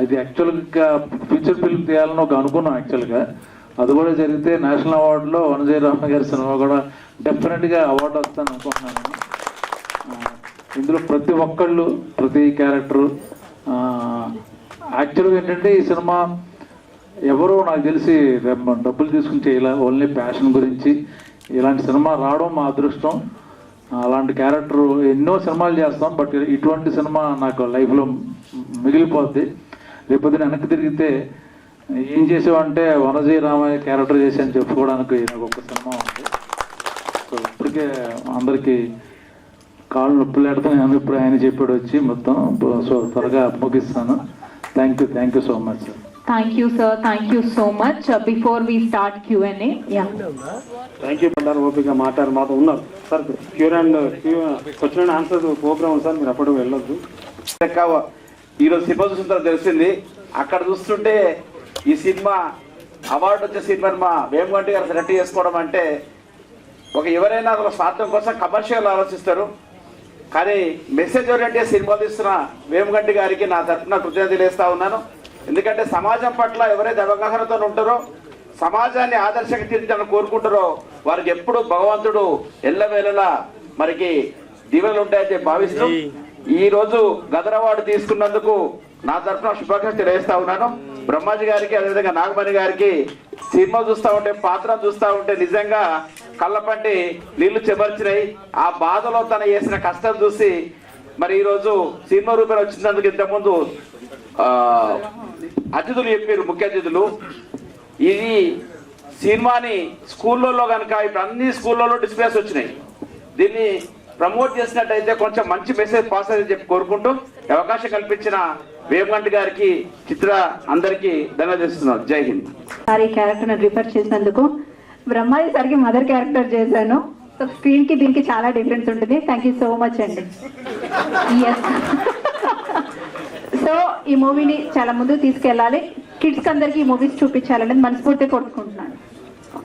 ఇది యాక్చువల్గా ఫీచర్ ఫిల్మ్ తీయాలని ఒక అనుకున్నాం యాక్చువల్గా. అది కూడా జరిగితే నేషనల్ అవార్డులో వనజీవి రామయ్య గారి సినిమా కూడా డెఫినెట్గా అవార్డు వస్తాను అనుకుంటున్నాను. ఇందులో ప్రతి ఒక్కళ్ళు, ప్రతి క్యారెక్టరు యాక్చువల్గా ఏంటంటే ఈ సినిమా ఎవరో నాకు తెలిసి డబ్బులు తీసుకుని చేయాల, ఓన్లీ ప్యాషన్ గురించి ఇలాంటి సినిమా రావడం మా అదృష్టం. అలాంటి క్యారెక్టర్ ఎన్నో సినిమాలు చేస్తాం, బట్ ఇటువంటి సినిమా నాకు లైఫ్లో మిగిలిపోద్ది. లేకపోతే వెనక్కి తిరిగితే ఏం చేసావంటే వనజీవి రామయ్య క్యారెక్టర్ చేశాను చెప్పుకోవడానికి నాకు ఒక సినిమా ఉంది. సో ఇప్పటికే అందరికీ కాళ్ళు నొప్పులు పెడతాను ఇప్పుడు ఆయన చెప్పాడు వచ్చి మొత్తం. సో త్వరగా ముగిస్తాను. Thank you so much sir. Thank you, sir. Thank you so much. Before we start Q&A, yeah. Thank you. ఓపిక మాట్లాడారు మాతో ఉన్నారు sir. Question and answer programme sir, మీరు అప్పుడు వెళ్ళొద్దు. ఈరోజు సినిమా చూసిన తర్వాత తెలిసింది. అక్కడ చూస్తుంటే ఈ సినిమా అవార్డు వచ్చే సినిమాని మా వేమగంటి గారు సెలెక్ట్ చేసుకోవడం అంటే ఎవరైనా ఒక స్వార్థం కోసం కమర్షియల్ ఆలోచిస్తారు. కానీ మెసేజ్ ఓరియంటెడ్ సినిమాలు తీస్తున్న వేమగంటి గారికి నా తరఫున కృతజ్ఞత తెలియజేస్తా ఉన్నాను. ఎందుకంటే సమాజం పట్ల ఎవరైతే అవగాహనతో ఉంటారో, సమాజాన్ని ఆదర్శంగా తీర్చాలని కోరుకుంటారో వారికి ఎప్పుడు భగవంతుడు ఎల్లవేళలా మరికి దీవెనలు ఉంటాయని భావిస్తూ ఈ రోజు గదర్ అవార్డు తీసుకున్నందుకు నా తరఫున శుభాకాంక్షలు తెలియజేస్తా ఉన్నాను. బ్రహ్మాజీ గారికి, అదేవిధంగా నాగమణి గారికి సినిమా చూస్తూ ఉంటే, పాత్ర చూస్తూ ఉంటే నిజంగా కళ్ళపంటి నీళ్లు చెమర్చినాయి. ఆ బాధలో తన చేసిన కష్టం చూసి మరి ఈరోజు సినిమా రూపాయలు వచ్చినందుకు ఇంతకుముందు అతిథులు చెప్పారు, ముఖ్య అతిథులు. ఇది సినిమాని స్కూళ్ళల్లో కనుక ఇప్పుడు అన్ని స్కూళ్ళలో డిస్ప్లేస్ వచ్చినాయి. దీన్ని ప్రమోట్ చేసినట్టయితే కొంచెం మంచి మెసేజ్ పాస్ అని చెప్పి కోరుకుంటూ అవకాశం కల్పించిన వేమగంటి గారికి, చిత్ర అందరికీ ధన్యవాదాలు. జై హింద్. సార్ ఈ క్యారెక్టర్ని రిఫర్ చేసినందుకు. బ్రహ్మాజీ సార్కి మదర్ క్యారెక్టర్ చేశాను. సో స్క్రీన్కి దీనికి చాలా డిఫరెన్స్ ఉంటుంది. థ్యాంక్ యూ సో మచ్ అండి. సో ఈ మూవీని చాలా ముందుకు తీసుకెళ్ళాలి, కిడ్స్ అందరికీ ఈ మూవీస్ చూపించాలని మనస్ఫూర్తిగా కోరుకుంటున్నాను.